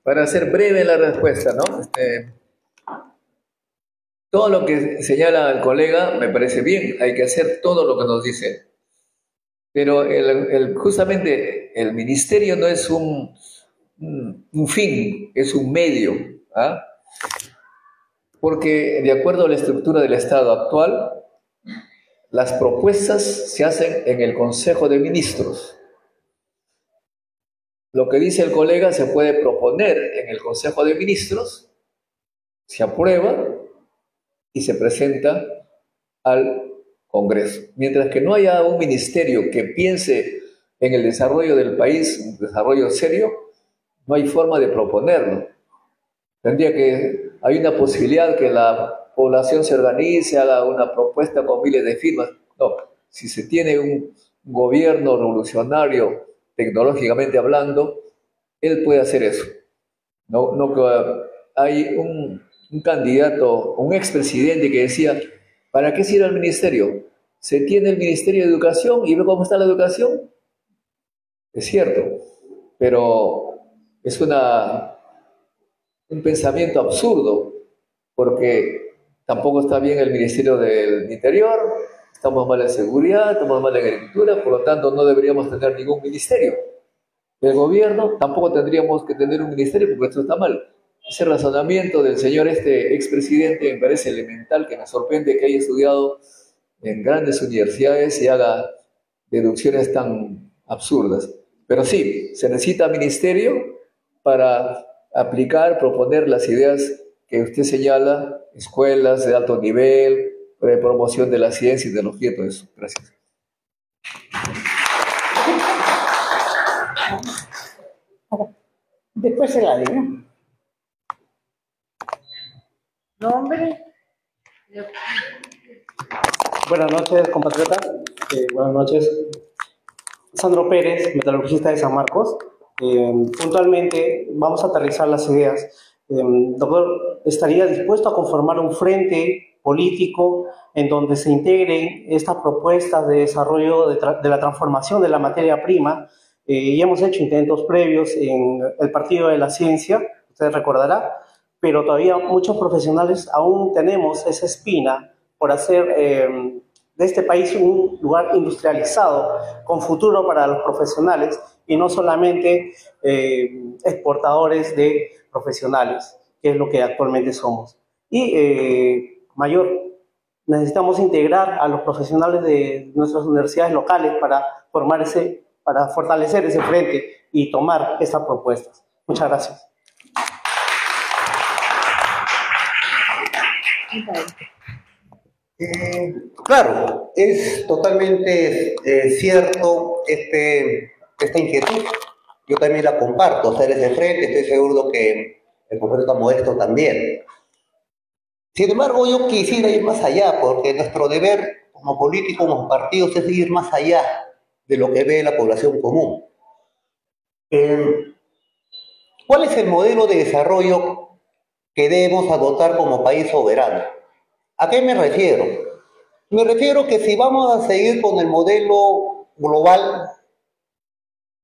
Para ser breve la respuesta, ¿no? Todo lo que señala el colega me parece bien, hay que hacer todo lo que nos dice. Pero justamente el ministerio no es un fin, es un medio, ¿ah? Porque de acuerdo a la estructura del Estado actual, las propuestas se hacen en el Consejo de Ministros. Lo que dice el colega se puede proponer en el Consejo de Ministros, se aprueba y se presenta al Congreso. Mientras que no haya un ministerio que piense en el desarrollo del país, un desarrollo serio, no hay forma de proponerlo. Hay una posibilidad que la población se organice, haga una propuesta con miles de firmas. No, si se tiene un gobierno revolucionario, tecnológicamente hablando, él puede hacer eso. No que hay un candidato, un expresidente que decía, ¿para qué sirve el ministerio? Se tiene el Ministerio de Educación y ve cómo está la educación. Es cierto, pero es un pensamiento absurdo, porque tampoco está bien el Ministerio del Interior, estamos mal en seguridad, estamos mal en agricultura, por lo tanto no deberíamos tener ningún ministerio. El gobierno tampoco tendríamos que tener un ministerio porque esto está mal. Ese razonamiento del señor expresidente me parece elemental, que me sorprende que haya estudiado en grandes universidades y haga deducciones tan absurdas. Pero sí, se necesita ministerio para aplicar, proponer las ideas que usted señala, escuelas de alto nivel, promoción de la ciencia y tecnología y todo eso. Gracias. Después se la digo. ¿Nombre? Buenas noches, compatriotas. Buenas noches. Sandro Pérez, metalurgista de San Marcos. Puntualmente, vamos a aterrizar las ideas. Doctor, ¿estaría dispuesto a conformar un frente político en donde se integren estas propuestas de desarrollo de la transformación de la materia prima? Ya hemos hecho intentos previos en el Partido de la Ciencia, usted recordará, pero todavía muchos profesionales aún tenemos esa espina por hacer de este país un lugar industrializado, con futuro para los profesionales y no solamente exportadores de profesionales, que es lo que actualmente somos. Y mayor, necesitamos integrar a los profesionales de nuestras universidades locales para fortalecer ese frente y tomar estas propuestas. Muchas gracias. Claro, es totalmente cierto esta inquietud. Yo también la comparto, hacer ese frente, estoy seguro que el profesor Modesto también. Sin embargo, yo quisiera ir más allá, porque nuestro deber como políticos, como partidos, es ir más allá de lo que ve la población común. ¿Cuál es el modelo de desarrollo que debemos adoptar como país soberano? ¿A qué me refiero? Me refiero que si vamos a seguir con el modelo global,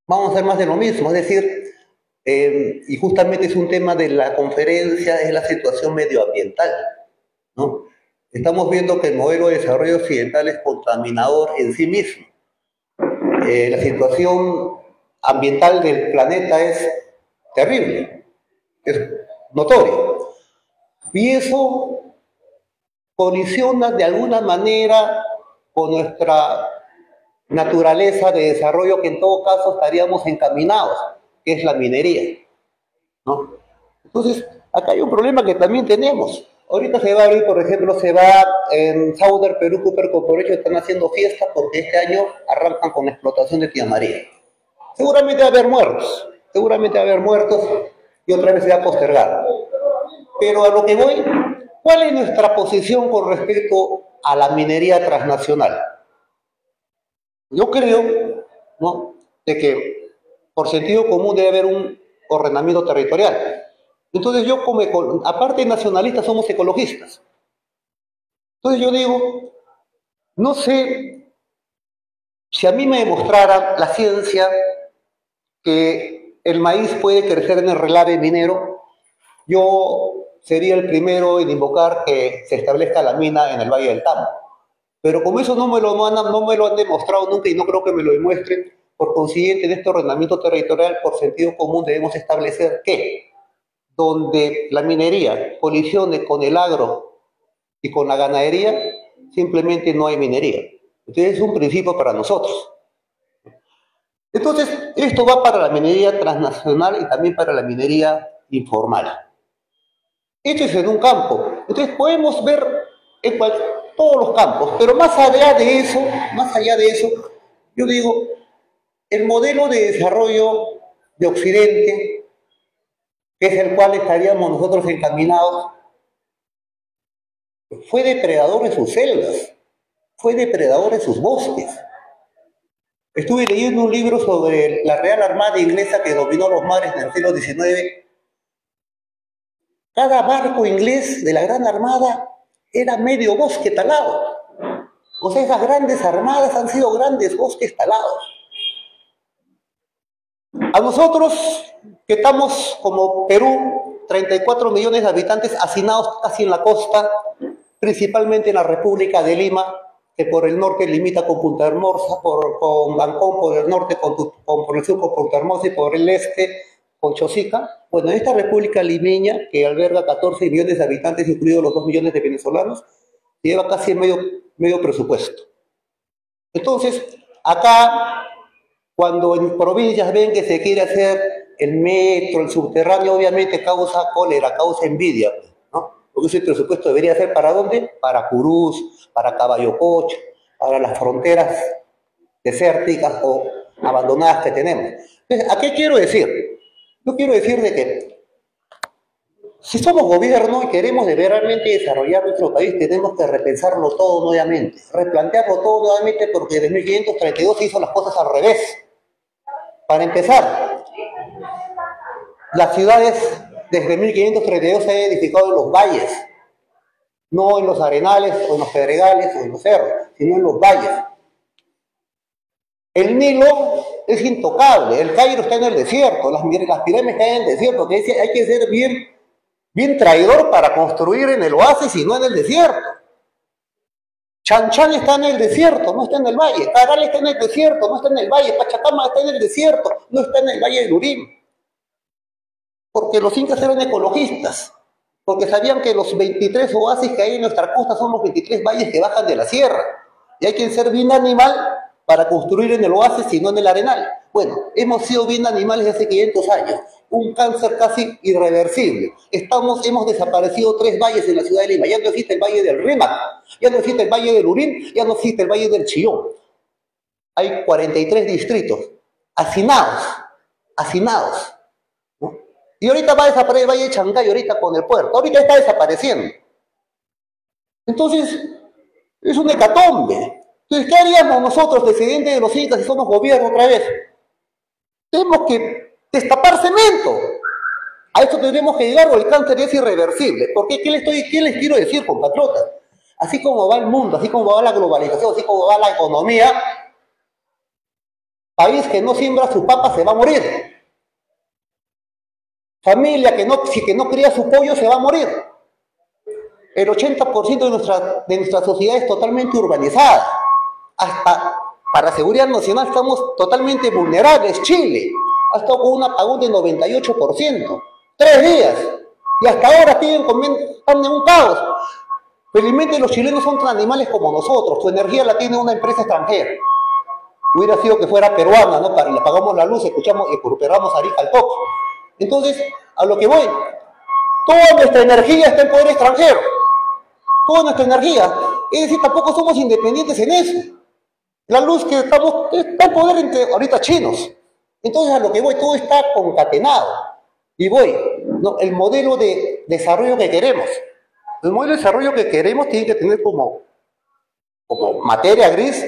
vamos a hacer más de lo mismo, es decir, y justamente es un tema de la conferencia, es la situación medioambiental, ¿no? Estamos viendo que el modelo de desarrollo occidental es contaminador en sí mismo. La situación ambiental del planeta es terrible, es notorio. Y eso colisiona de alguna manera con nuestra naturaleza de desarrollo que en todo caso estaríamos encaminados, que es la minería, ¿no? Entonces, acá hay un problema que también tenemos. Ahorita se va a abrir, por ejemplo, se va en Southern Perú Copper Corporation, están haciendo fiesta porque este año arrancan con la explotación de Tía María. Seguramente va a haber muertos, y otra vez se va a postergar. Pero a lo que voy, ¿cuál es nuestra posición con respecto a la minería transnacional? Yo creo, ¿no?, de que por sentido común debe haber un ordenamiento territorial. Entonces yo, aparte de nacionalistas, somos ecologistas. Entonces yo digo, no sé si a mí me demostrara la ciencia que el maíz puede crecer en el relave minero, yo sería el primero en invocar que se establezca la mina en el Valle del Tambo. Pero como eso no me lo han demostrado nunca y no creo que me lo demuestren, por consiguiente, en este ordenamiento territorial, por sentido común, debemos establecer que donde la minería colisione con el agro y con la ganadería, simplemente no hay minería. Entonces es un principio para nosotros. Entonces, esto va para la minería transnacional y también para la minería informal. Esto es en un campo. Entonces podemos ver en todos los campos, pero más allá de eso, yo digo, el modelo de desarrollo de Occidente, que es el cual estaríamos nosotros encaminados, fue depredador de sus selvas, fue depredador de sus bosques. Estuve leyendo un libro sobre la Real Armada inglesa que dominó los mares en el siglo XIX. Cada barco inglés de la Gran Armada era medio bosque talado. O sea, esas grandes armadas han sido grandes bosques talados. A nosotros, que estamos como Perú, 34 millones de habitantes hacinados casi en la costa, principalmente en la República de Lima, que por el norte limita con Punta Hermosa, con Bancón por el norte, por el sur con Punta Hermosa y por el este con Chosica. Bueno, esta República limeña, que alberga 14 millones de habitantes, incluidos los 2 millones de venezolanos, lleva casi medio presupuesto. Entonces, acá, cuando en provincias ven que se quiere hacer el metro, el subterráneo, obviamente causa cólera, causa envidia, ¿no? Porque ese presupuesto debería ser ¿para dónde? Para Purús, para Caballococho, para las fronteras desérticas o abandonadas que tenemos. Entonces, ¿a qué quiero decir? Yo quiero decir de que si somos gobierno y queremos realmente desarrollar nuestro país, tenemos que repensarlo todo nuevamente, replantearlo todo nuevamente, porque desde 1532 se hizo las cosas al revés. Para empezar, las ciudades desde 1532 se han edificado en los valles, no en los arenales o en los pedregales o en los cerros, sino en los valles. El Nilo es intocable, el Cairo está en el desierto, las pirámides están en el desierto, que hay que ser bien traidor para construir en el oasis y no en el desierto. Chan Chan está en el desierto, no está en el valle. Caral está en el desierto, no está en el valle. Pachacama está en el desierto, no está en el valle del Urim. Porque los incas eran ecologistas, porque sabían que los 23 oasis que hay en nuestra costa son los 23 valles que bajan de la sierra. Y hay que ser bien animal para construir en el oasis y no en el arenal. Bueno, hemos sido bien animales desde hace 500 años. Un cáncer casi irreversible. Hemos desaparecido 3 valles en la ciudad de Lima. Ya no existe el valle del Rímac, ya no existe el valle del Urín, ya no existe el valle del Chillón. Hay 43 distritos hacinados, ¿no? Y ahorita va a desaparecer el valle de Chancay, ahorita con el puerto. Ahorita está desapareciendo. Entonces, es un hecatombe. Entonces, ¿qué haríamos nosotros, descendientes de los incas, si somos gobierno otra vez? Tenemos que destapar cemento. A esto tendremos que llegar o el cáncer es irreversible. Porque ¿qué les quiero decir, compatriotas? Así como va el mundo, así como va la globalización, así como va la economía, país que no siembra su papa se va a morir. Familia que no cría su pollo se va a morir. El 80% de nuestra sociedad es totalmente urbanizada. Hasta para seguridad nacional estamos totalmente vulnerables. Chile ha estado con un apagón del 98%. 3 días. Y hasta ahora están en un caos. Felizmente los chilenos son tan animales como nosotros. Su energía la tiene una empresa extranjera. Hubiera sido que fuera peruana, ¿no? Para le apagamos la luz, escuchamos y recuperamos Arica al toque. Entonces, a lo que voy. Toda nuestra energía está en poder extranjero. Toda nuestra energía. Es decir, tampoco somos independientes en eso. La luz que estamos está en poder entre ahorita chinos. Entonces a lo que voy, todo está concatenado. Y voy, ¿no? El modelo de desarrollo que queremos. El modelo de desarrollo que queremos tiene que tener como materia gris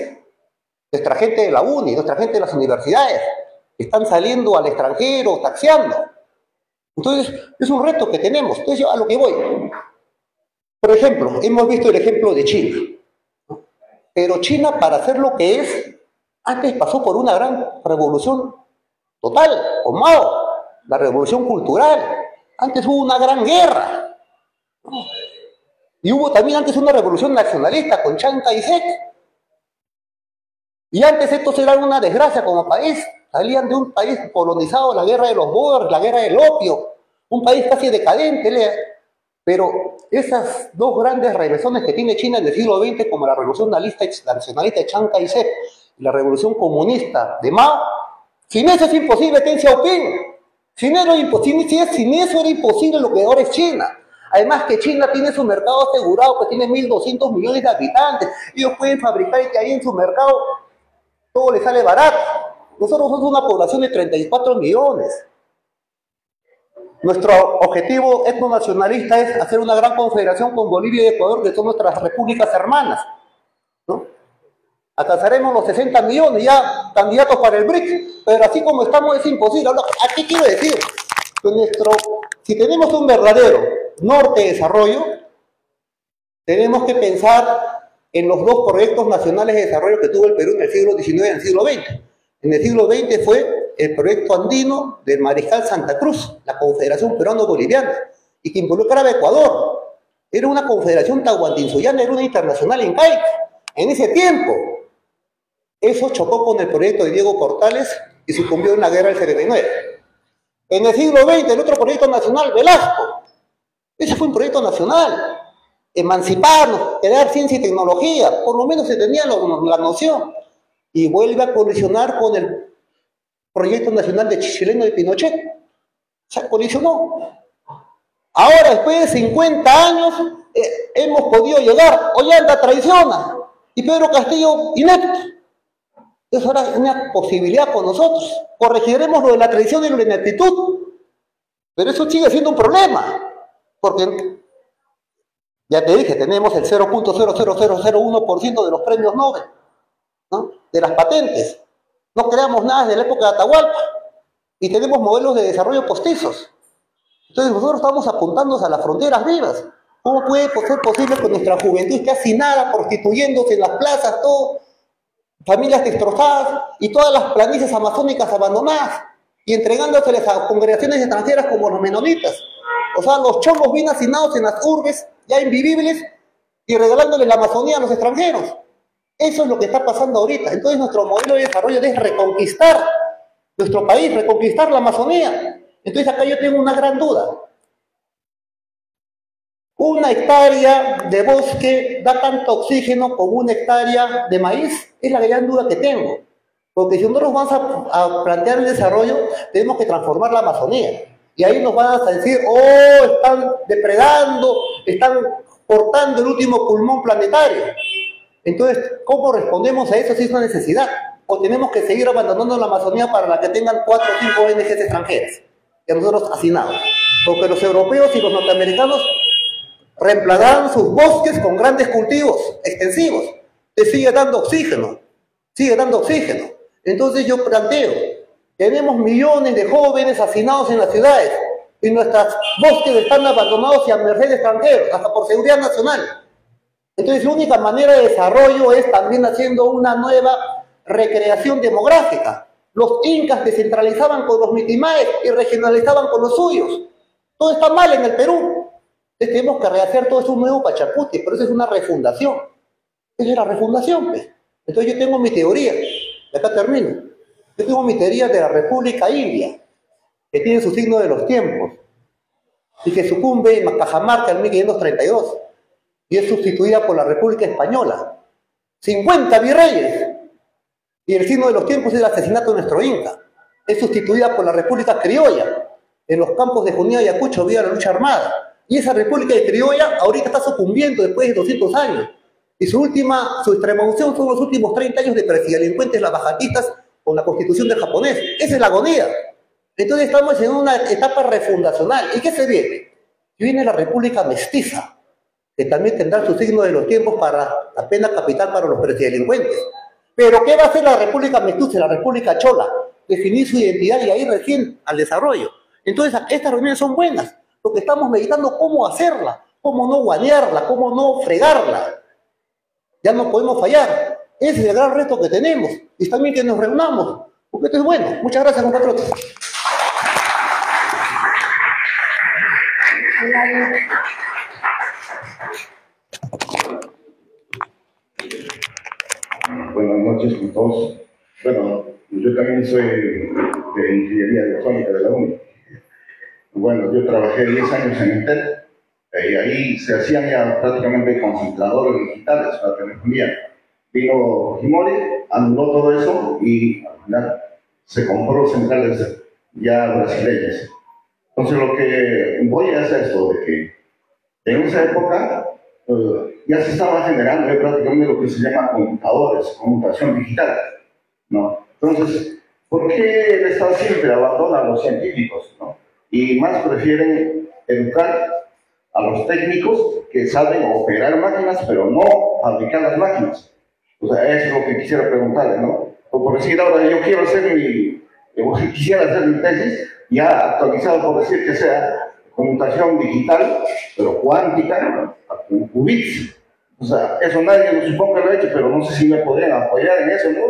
nuestra gente de la uni, nuestra gente de las universidades, que están saliendo al extranjero, taxiando. Entonces, es un reto que tenemos. Entonces, a lo que voy. Por ejemplo, hemos visto el ejemplo de China. Pero China, para ser lo que es, antes pasó por una gran revolución total, con Mao, la revolución cultural. Antes hubo una gran guerra. Y hubo también antes una revolución nacionalista con Chiang Kai-shek. Y antes estos eran una desgracia como país. Salían de un país colonizado, la guerra de los Boers, la guerra del opio, un país casi decadente. Pero esas dos grandes regresiones que tiene China en el siglo XX, como la revolución nacionalista de Chiang Kai-shek y la revolución comunista de Mao, sin eso es imposible Deng Xiaoping. Sin eso era imposible lo que ahora es China. Además que China tiene su mercado asegurado, que tiene 1.200 millones de habitantes. Ellos pueden fabricar y que ahí en su mercado todo les sale barato. Nosotros somos una población de 34 millones. Nuestro objetivo etnonacionalista es hacer una gran confederación con Bolivia y Ecuador, que son nuestras repúblicas hermanas, ¿no? Alcanzaremos los 60 millones ya candidatos para el BRIC, pero así como estamos es imposible. Ahora, ¿a qué quiero decir? Que si tenemos un verdadero norte de desarrollo, tenemos que pensar en los dos proyectos nacionales de desarrollo que tuvo el Perú en el siglo XIX y en el siglo XX. En el siglo XX fue el proyecto andino del Mariscal Santa Cruz, la Confederación Peruano-Boliviana, y que involucraba a Ecuador. Era una confederación tahuantinsullana, era una internacional incaica. En ese tiempo, eso chocó con el proyecto de Diego Portales y sucumbió en la guerra del 79. En el siglo XX, el otro proyecto nacional, Velasco. Ese fue un proyecto nacional. Emanciparnos, crear ciencia y tecnología, por lo menos se tenía la noción. Y vuelve a colisionar con el proyecto nacional chileno de Pinochet. Se colisionó. Ahora, después de 50 años, hemos podido llegar. Ollanta traiciona y Pedro Castillo inepto. Eso ahora es una posibilidad con nosotros. Corregiremos lo de la traición y lo de la ineptitud. Pero eso sigue siendo un problema. Porque, ya te dije, tenemos el 0.00001% de los premios Nobel, ¿no? De las patentes. No creamos nada desde la época de Atahualpa. Y tenemos modelos de desarrollo postizos. Entonces nosotros estamos apuntándonos a las fronteras vivas. ¿Cómo puede ser posible que nuestra juventud esté hacinada, prostituyéndose en las plazas, todo, familias destrozadas y todas las planicies amazónicas abandonadas y entregándoseles a congregaciones extranjeras como los menonitas? O sea, los chongos bien hacinados en las urbes, ya invivibles, y regalándoles la Amazonía a los extranjeros. Eso es lo que está pasando ahorita. Entonces nuestro modelo de desarrollo es reconquistar nuestro país, reconquistar la Amazonía. Entonces acá yo tengo una gran duda. Una hectárea de bosque da tanto oxígeno como una hectárea de maíz. Es la gran duda que tengo. Porque si nosotros vamos a plantear el desarrollo, tenemos que transformar la Amazonía. Y ahí nos van a decir, oh, están depredando, están cortando el último pulmón planetario. Entonces, ¿cómo respondemos a eso si es una necesidad? ¿O tenemos que seguir abandonando la Amazonía para la que tengan 4 o 5 ONGs extranjeras? Que nosotros hacinados. Porque los europeos y los norteamericanos reemplazarán sus bosques con grandes cultivos extensivos. Que sigue dando oxígeno. Sigue dando oxígeno. Entonces yo planteo, tenemos millones de jóvenes hacinados en las ciudades y nuestros bosques están abandonados y a merced de extranjeros, hasta por seguridad nacional. Entonces la única manera de desarrollo es también haciendo una nueva recreación demográfica. Los incas descentralizaban con los mitimaes y regionalizaban con los suyos. Todo está mal en el Perú. Entonces tenemos que rehacer todo eso un nuevo Pachacuti, pero eso es una refundación. Esa es la refundación, pues. Entonces yo tengo mi teoría, y acá termino. Yo tengo mi teoría de la República India, que tiene su signo de los tiempos, y que sucumbe en Cajamarca en 1532, y es sustituida por la República Española. 50 virreyes, y el signo de los tiempos es el asesinato de nuestro Inca. Es sustituida por la República Criolla. En los campos de Junín y Ayacucho había la lucha armada. Y esa república de criolla ahorita está sucumbiendo después de 200 años. Y su extrema unción son los últimos 30 años de presidelincuentes, las bajatistas, con la constitución del japonés. Esa es la agonía. Entonces estamos en una etapa refundacional. ¿Y qué se viene? Viene la república mestiza, que también tendrá su signo de los tiempos para la pena capital para los presidelincuentes. Pero ¿qué va a hacer la república mestiza, la república chola? Definir su identidad y ahí recién al desarrollo. Entonces estas reuniones son buenas, porque estamos meditando cómo hacerla, cómo no guanearla, cómo no fregarla. Ya no podemos fallar. Ese es el gran reto que tenemos. Y también que nos reunamos, porque esto es bueno. Muchas gracias, compatriotas. Buenas noches con todos. Bueno, yo también soy de Ingeniería Electrónica de la UNI. Bueno, yo trabajé 10 años en Intel y ahí se hacían ya prácticamente concentradores digitales para telefonía. Vino Fujimori, anuló todo eso y al final se compró centrales ya brasileñas. Entonces lo que voy a hacer es esto, de que en esa época ya se estaba generando prácticamente lo que se llama computadores, computación digital, ¿no? Entonces, ¿por qué el Estado siempre abandona a los científicos, ¿no? Y más prefieren educar a los técnicos que saben operar máquinas, pero no fabricar las máquinas? O sea, eso es lo que quisiera preguntarle, ¿no? O por decir ahora, yo quiero quisiera hacer mi tesis, ya actualizado por decir que sea computación digital, pero cuántica, con qubits. O sea, eso nadie nos supongo que lo ha hecho, pero no sé si me podrían apoyar en eso, ¿no?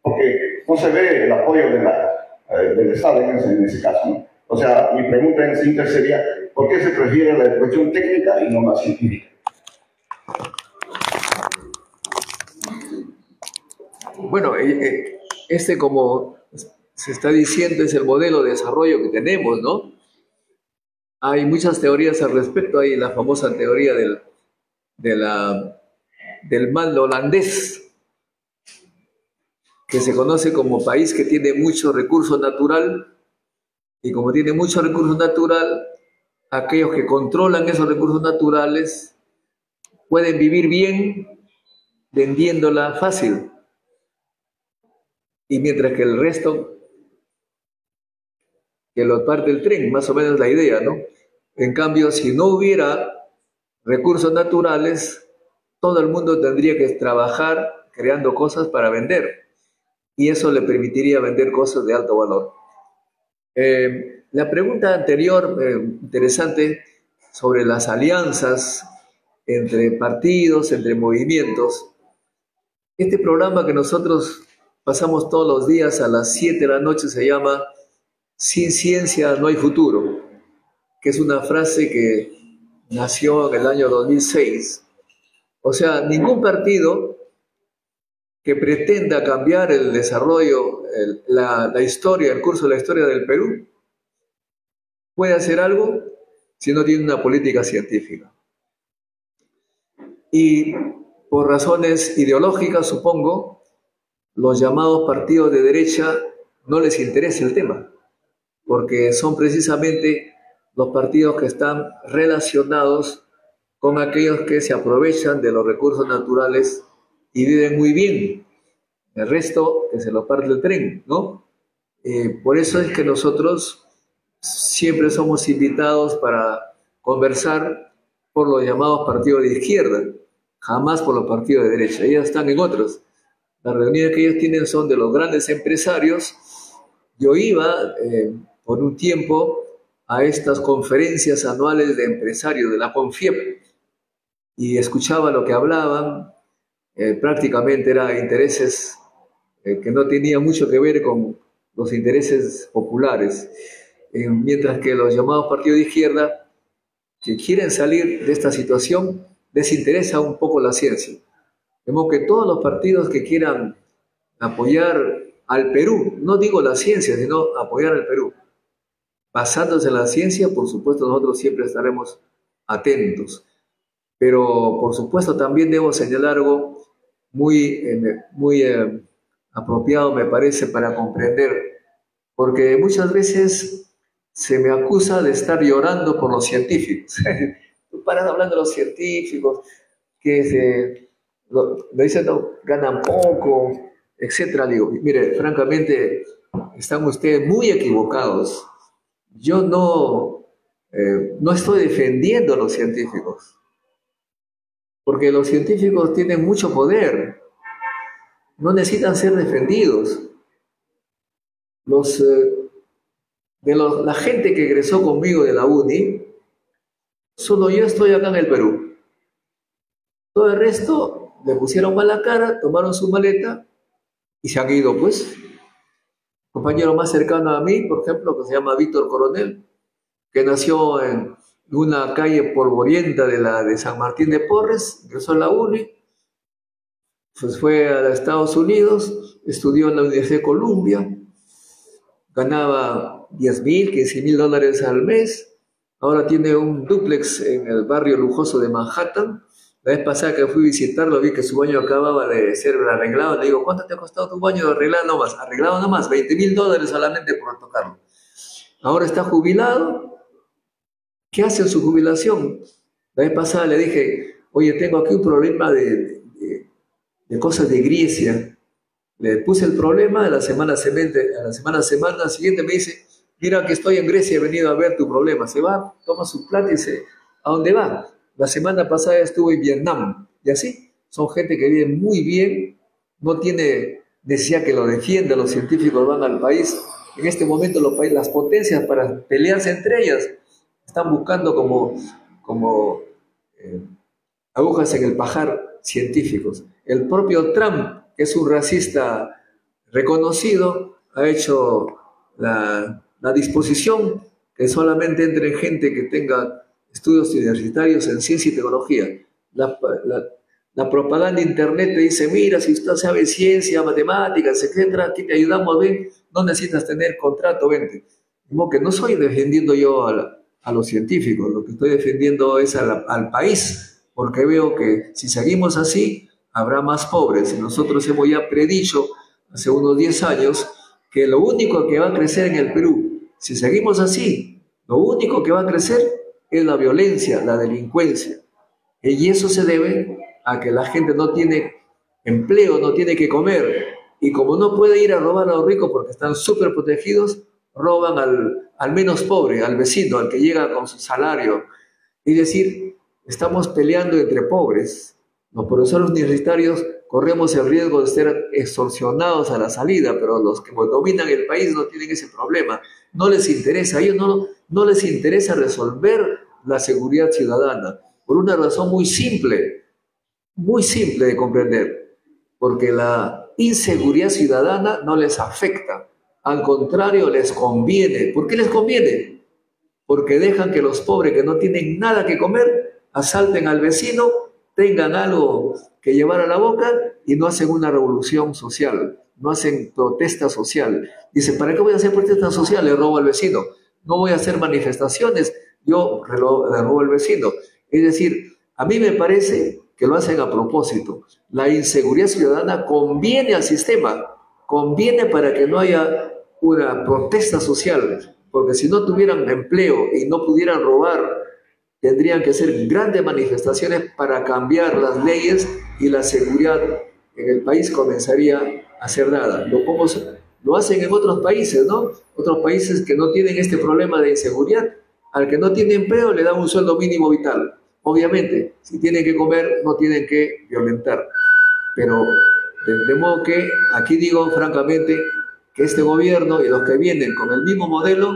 Porque no se ve el apoyo del Estado en ese caso, ¿no? O sea, mi pregunta en ese inter sería, ¿por qué se prefiere la educación técnica y no la científica? Bueno, como se está diciendo, es el modelo de desarrollo que tenemos, ¿no? Hay muchas teorías al respecto. Hay la famosa teoría del mal holandés, que se conoce como país que tiene mucho recurso natural, y como tiene mucho recurso natural, aquellos que controlan esos recursos naturales pueden vivir bien vendiéndola fácil, y mientras que el resto que lo parte el tren, más o menos la idea, ¿no? En cambio, si no hubiera recursos naturales, todo el mundo tendría que trabajar creando cosas para vender, y eso le permitiría vender cosas de alto valor. La pregunta anterior, interesante, sobre las alianzas entre partidos, entre movimientos. Este programa que nosotros pasamos todos los días a las 7 de la noche se llama Sin ciencia no hay futuro, que es una frase que nació en el año 2006. O sea, ningún partido que pretenda cambiar el desarrollo, la historia, el curso de la historia del Perú, puede hacer algo si no tiene una política científica. Y por razones ideológicas, supongo, los llamados partidos de derecha no les interesa el tema, porque son precisamente los partidos que están relacionados con aquellos que se aprovechan de los recursos naturales y viven muy bien. El resto que se lo parte el tren, ¿no? Por eso es que nosotros siempre somos invitados para conversar por los llamados partidos de izquierda, jamás por los partidos de derecha. Ellos están en otros. Las reuniones que ellos tienen son de los grandes empresarios. Yo iba por un tiempo a estas conferencias anuales de empresarios de la CONFIEP y escuchaba lo que hablaban. Prácticamente eran intereses que no tenían mucho que ver con los intereses populares, mientras que los llamados partidos de izquierda, que quieren salir de esta situación, les interesa un poco la ciencia. De modo que todos los partidos que quieran apoyar al Perú, no digo la ciencia, sino apoyar al Perú, basándose en la ciencia, por supuesto nosotros siempre estaremos atentos. Pero por supuesto también debo señalar algo muy apropiado, me parece, para comprender, porque muchas veces se me acusa de estar llorando por los científicos. Tú paras hablando de los científicos, que me dicen no, ganan poco, etcétera. Digo, mire, francamente, están ustedes muy equivocados. Yo no estoy defendiendo a los científicos, porque los científicos tienen mucho poder, no necesitan ser defendidos. La gente que egresó conmigo de la UNI, solo yo estoy acá en el Perú. Todo el resto le pusieron mala cara, tomaron su maleta y se han ido, pues. Un compañero más cercano a mí, por ejemplo, que se llama Víctor Coronel, que nació en una calle polvorienta de San Martín de Porres, ingresó a la UNI, pues fue a Estados Unidos, estudió en la Universidad de Columbia, ganaba $10,000, $15,000 al mes, ahora tiene un dúplex en el barrio lujoso de Manhattan. La vez pasada que fui a visitarlo, vi que su baño acababa de ser arreglado. Le digo, ¿cuánto te ha costado tu baño arreglado nomás? Arreglado nomás, $20,000 solamente por tocarlo. Ahora está jubilado. ¿Qué hace en su jubilación? La vez pasada le dije, oye, tengo aquí un problema de cosas de Grecia. Le puse el problema, a la semana siguiente me dice, mira que estoy en Grecia, he venido a ver tu problema. Se va, toma su plata y dice, ¿a dónde va? La semana pasada estuve en Vietnam. Y así, son gente que vive muy bien, no tiene necesidad que lo defienda, los científicos van al país. En este momento las potencias para pelearse entre ellas están buscando como agujas en el pajar científicos. El propio Trump, que es un racista reconocido, ha hecho la disposición que solamente entre gente que tenga estudios universitarios en ciencia y tecnología. La propaganda de internet te dice, mira, si usted sabe ciencia, matemáticas, etcétera, aquí te ayudamos, ven, no necesitas tener contrato, vente. Como que no estoy defendiendo yo a los científicos, lo que estoy defendiendo es al país, porque veo que si seguimos así, habrá más pobres. Y nosotros hemos ya predicho hace unos 10 años que lo único que va a crecer en el Perú, si seguimos así, lo único que va a crecer es la violencia, la delincuencia. Y eso se debe a que la gente no tiene empleo, no tiene que comer. Y como no puede ir a robar a los ricos porque están súper protegidos, roban al menos pobre, al vecino, al que llega con su salario. Es decir, estamos peleando entre pobres. Los profesores universitarios corremos el riesgo de ser extorsionados a la salida, pero los que dominan el país no tienen ese problema. No les interesa, a ellos no les interesa resolver la seguridad ciudadana, por una razón muy simple de comprender, porque la inseguridad ciudadana no les afecta, al contrario, les conviene. ¿Por qué les conviene? Porque dejan que los pobres que no tienen nada que comer asalten al vecino, tengan algo que llevar a la boca y no hacen una revolución social, no hacen protesta social. Dicen, ¿para qué voy a hacer protesta social? Le robo al vecino. No voy a hacer manifestaciones, yo le robo al vecino. Es decir, a mí me parece que lo hacen a propósito. La inseguridad ciudadana conviene al sistema, conviene para que no haya una protesta social, porque si no tuvieran empleo y no pudieran robar, tendrían que hacer grandes manifestaciones para cambiar las leyes y la seguridad en el país comenzaría a ser nada. Lo hacen en otros países, ¿no? Otros países que no tienen este problema de inseguridad, al que no tiene empleo le dan un sueldo mínimo vital. Obviamente, si tienen que comer, no tienen que violentar. Pero de modo que aquí digo francamente que este gobierno y los que vienen con el mismo modelo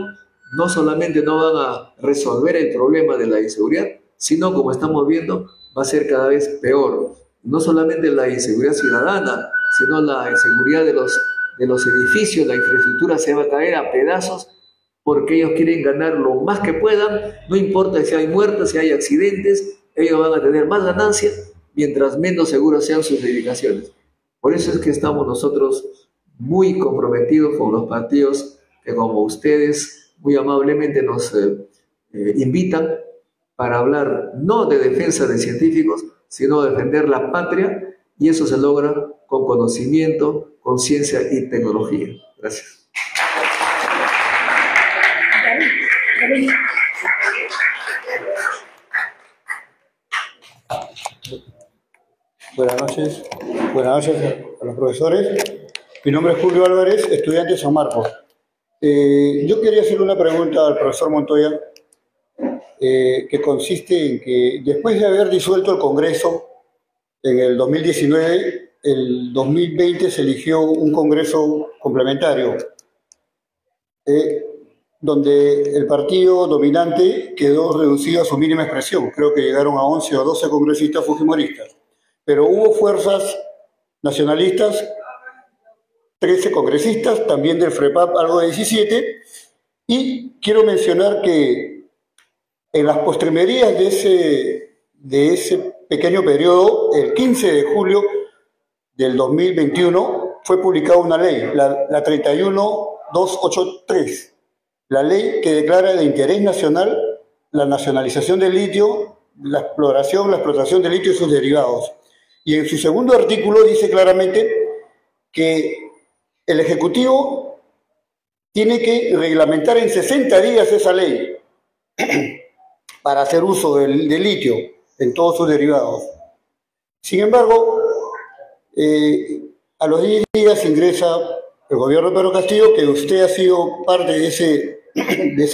no solamente no van a resolver el problema de la inseguridad, sino, como estamos viendo, va a ser cada vez peor. No solamente la inseguridad ciudadana, sino la inseguridad de los edificios, la infraestructura se va a caer a pedazos porque ellos quieren ganar lo más que puedan, no importa si hay muertes, si hay accidentes, ellos van a tener más ganancias mientras menos seguras sean sus edificaciones. Por eso es que estamos nosotros muy comprometidos con los partidos que, como ustedes muy amablemente nos invitan para hablar no de defensa de científicos, sino de defender la patria, y eso se logra con conocimiento, con ciencia y tecnología. Gracias. Buenas noches a los profesores. Mi nombre es Julio Álvarez, estudiante de San Marcos. Yo quería hacerle una pregunta al profesor Montoya, que consiste en que después de haber disuelto el Congreso en el 2019, el 2020 se eligió un Congreso complementario, donde el partido dominante quedó reducido a su mínima expresión. Creo que llegaron a 11 o 12 congresistas fujimoristas. Pero hubo fuerzas nacionalistas, 13 congresistas, también del FREPAP algo de 17, y quiero mencionar que en las postrimerías de ese pequeño periodo, el 15 de julio del 2021, fue publicada una ley, la 31283, la ley que declara de interés nacional la nacionalización del litio, la explotación del litio y sus derivados. Y en su segundo artículo dice claramente que el Ejecutivo tiene que reglamentar en 60 días esa ley para hacer uso del litio en todos sus derivados. Sin embargo, a los 10 días ingresa el gobierno de Pedro Castillo, que usted ha sido parte de ese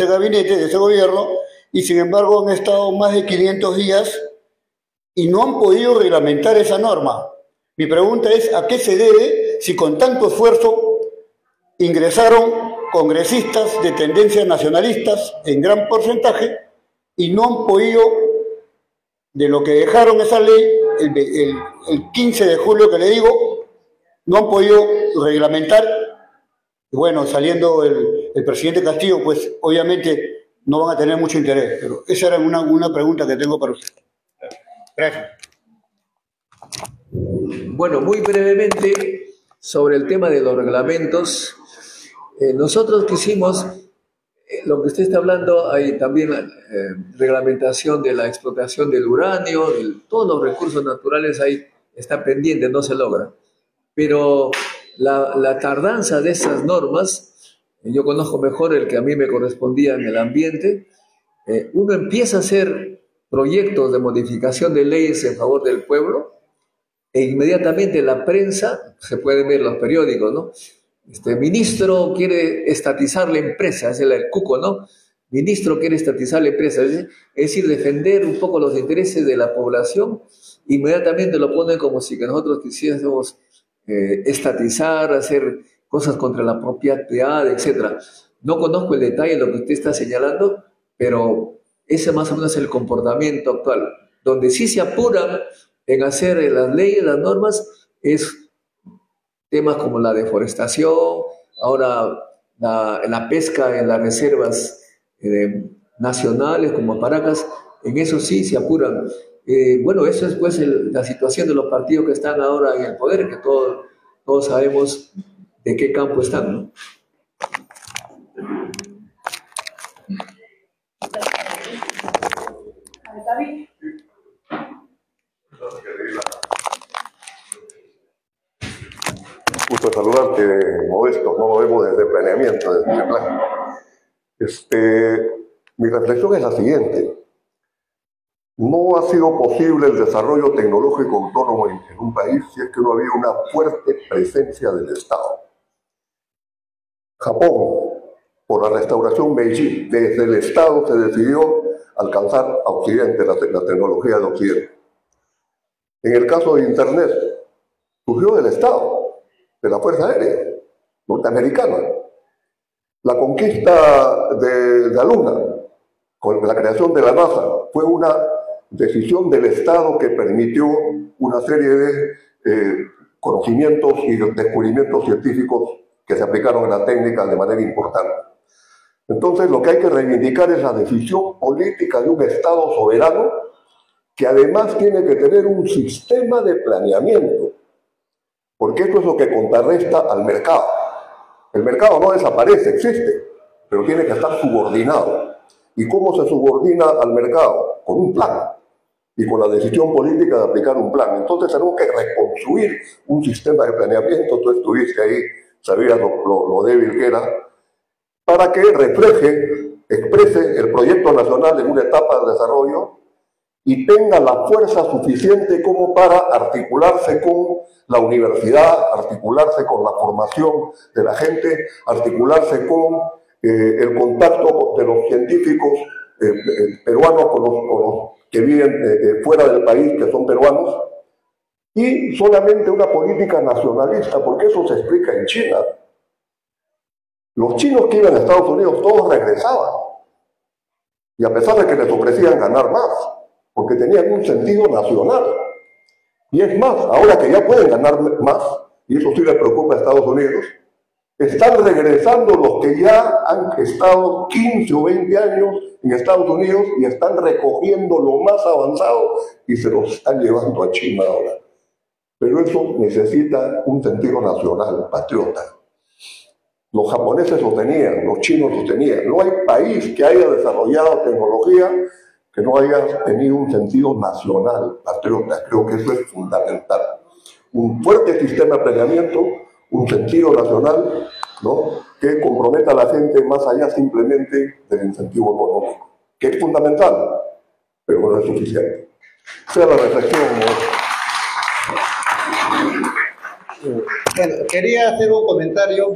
gabinete, de ese gobierno, y sin embargo han estado más de 500 días y no han podido reglamentar esa norma. Mi pregunta es, ¿a qué se debe si con tanto esfuerzo ingresaron congresistas de tendencias nacionalistas en gran porcentaje y no han podido, de lo que dejaron esa ley, el 15 de julio que le digo, no han podido reglamentar? Y bueno, saliendo el presidente Castillo, pues obviamente no van a tener mucho interés. Pero esa era una pregunta que tengo para usted. Gracias. Bueno, muy brevemente sobre el tema de los reglamentos. Nosotros quisimos, lo que usted está hablando, hay también reglamentación de la explotación del uranio, todos los recursos naturales ahí está pendiente, no se logra. Pero la tardanza de esas normas, yo conozco mejor el que a mí me correspondía en el ambiente, uno empieza a hacer proyectos de modificación de leyes en favor del pueblo e inmediatamente la prensa, se pueden ver los periódicos, ¿no? Ministro quiere estatizar la empresa, es el cuco, ¿no? Ministro quiere estatizar la empresa, es decir, defender un poco los intereses de la población, inmediatamente lo ponen como si que nosotros quisiésemos estatizar, hacer cosas contra la propiedad, etc. No conozco el detalle de lo que usted está señalando, pero ese más o menos es el comportamiento actual. Donde sí se apuran en hacer las leyes, las normas, es temas como la deforestación, ahora la pesca en las reservas nacionales como Paracas, en eso sí se apuran. Bueno, eso es pues la situación de los partidos que están ahora en el poder, que todos sabemos de qué campo están, ¿no? Gusto saludarte, Modesto, no lo vemos desde planeamiento, desde el plan. Mi reflexión es la siguiente. No ha sido posible el desarrollo tecnológico autónomo en un país si es que no había una fuerte presencia del Estado. Japón, por la restauración Meiji, desde el Estado se decidió alcanzar a Occidente, la tecnología de Occidente. En el caso de Internet, surgió del Estado, de la Fuerza Aérea norteamericana. La conquista de la Luna, con la creación de la NASA, fue una decisión del Estado que permitió una serie de conocimientos y descubrimientos científicos que se aplicaron en la técnica de manera importante. Entonces, lo que hay que reivindicar es la decisión política de un Estado soberano que además tiene que tener un sistema de planeamiento, porque esto es lo que contrarresta al mercado. El mercado no desaparece, existe, pero tiene que estar subordinado. ¿Y cómo se subordina al mercado? Con un plan y con la decisión política de aplicar un plan. Entonces tenemos que reconstruir un sistema de planeamiento, tú estuviste ahí, sabías lo débil que era, para que refleje exprese el proyecto nacional en una etapa de desarrollo y tenga la fuerza suficiente como para articularse con la universidad, articularse con la formación de la gente, articularse con el contacto de los científicos peruanos con los que viven fuera del país, que son peruanos, y solamente una política nacionalista, porque eso se explica en China. Los chinos que iban a Estados Unidos todos regresaban, y a pesar de que les ofrecían ganar más, porque tenían un sentido nacional. Y es más, ahora que ya pueden ganar más, y eso sí les preocupa a Estados Unidos, están regresando los que ya han estado 15 o 20 años en Estados Unidos y están recogiendo lo más avanzado y se los están llevando a China ahora. Pero eso necesita un sentido nacional, patriota. Los japoneses lo tenían, los chinos lo tenían. No hay país que haya desarrollado tecnología que no haya tenido un sentido nacional, patriota. Creo que eso es fundamental. Un fuerte sistema de planeamiento, un sentido nacional, ¿no?, que comprometa a la gente más allá simplemente del incentivo económico, que es fundamental, pero no es suficiente. Esa es la reflexión, ¿no? Bueno, quería hacer un comentario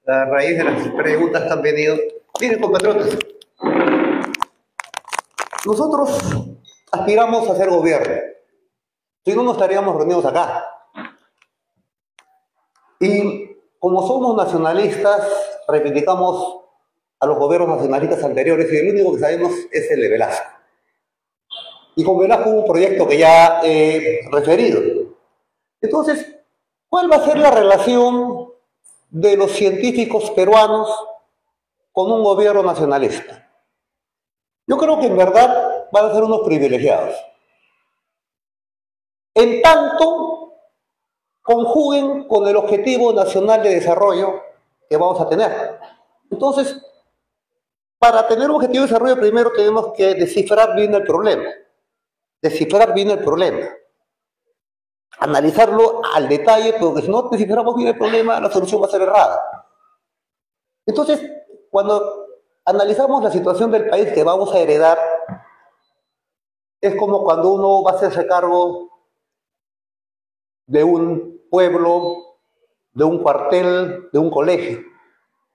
a raíz de las preguntas que han venido. Miren, compatriotas, nosotros aspiramos a ser gobierno, si no, no estaríamos reunidos acá. Y como somos nacionalistas, reivindicamos a los gobiernos nacionalistas anteriores y el único que sabemos es el de Velasco. Y con Velasco hubo un proyecto que ya he referido. Entonces, ¿cuál va a ser la relación de los científicos peruanos con un gobierno nacionalista? Yo creo que en verdad van a ser unos privilegiados. En tanto conjuguen con el Objetivo Nacional de Desarrollo que vamos a tener. Entonces, para tener un objetivo de desarrollo, primero tenemos que descifrar bien el problema. Descifrar bien el problema. Analizarlo al detalle, porque si no desciframos bien el problema, la solución va a ser errada. Entonces, cuando analizamos la situación del país que vamos a heredar, es como cuando uno va a hacerse cargo de un pueblo, de un cuartel, de un colegio,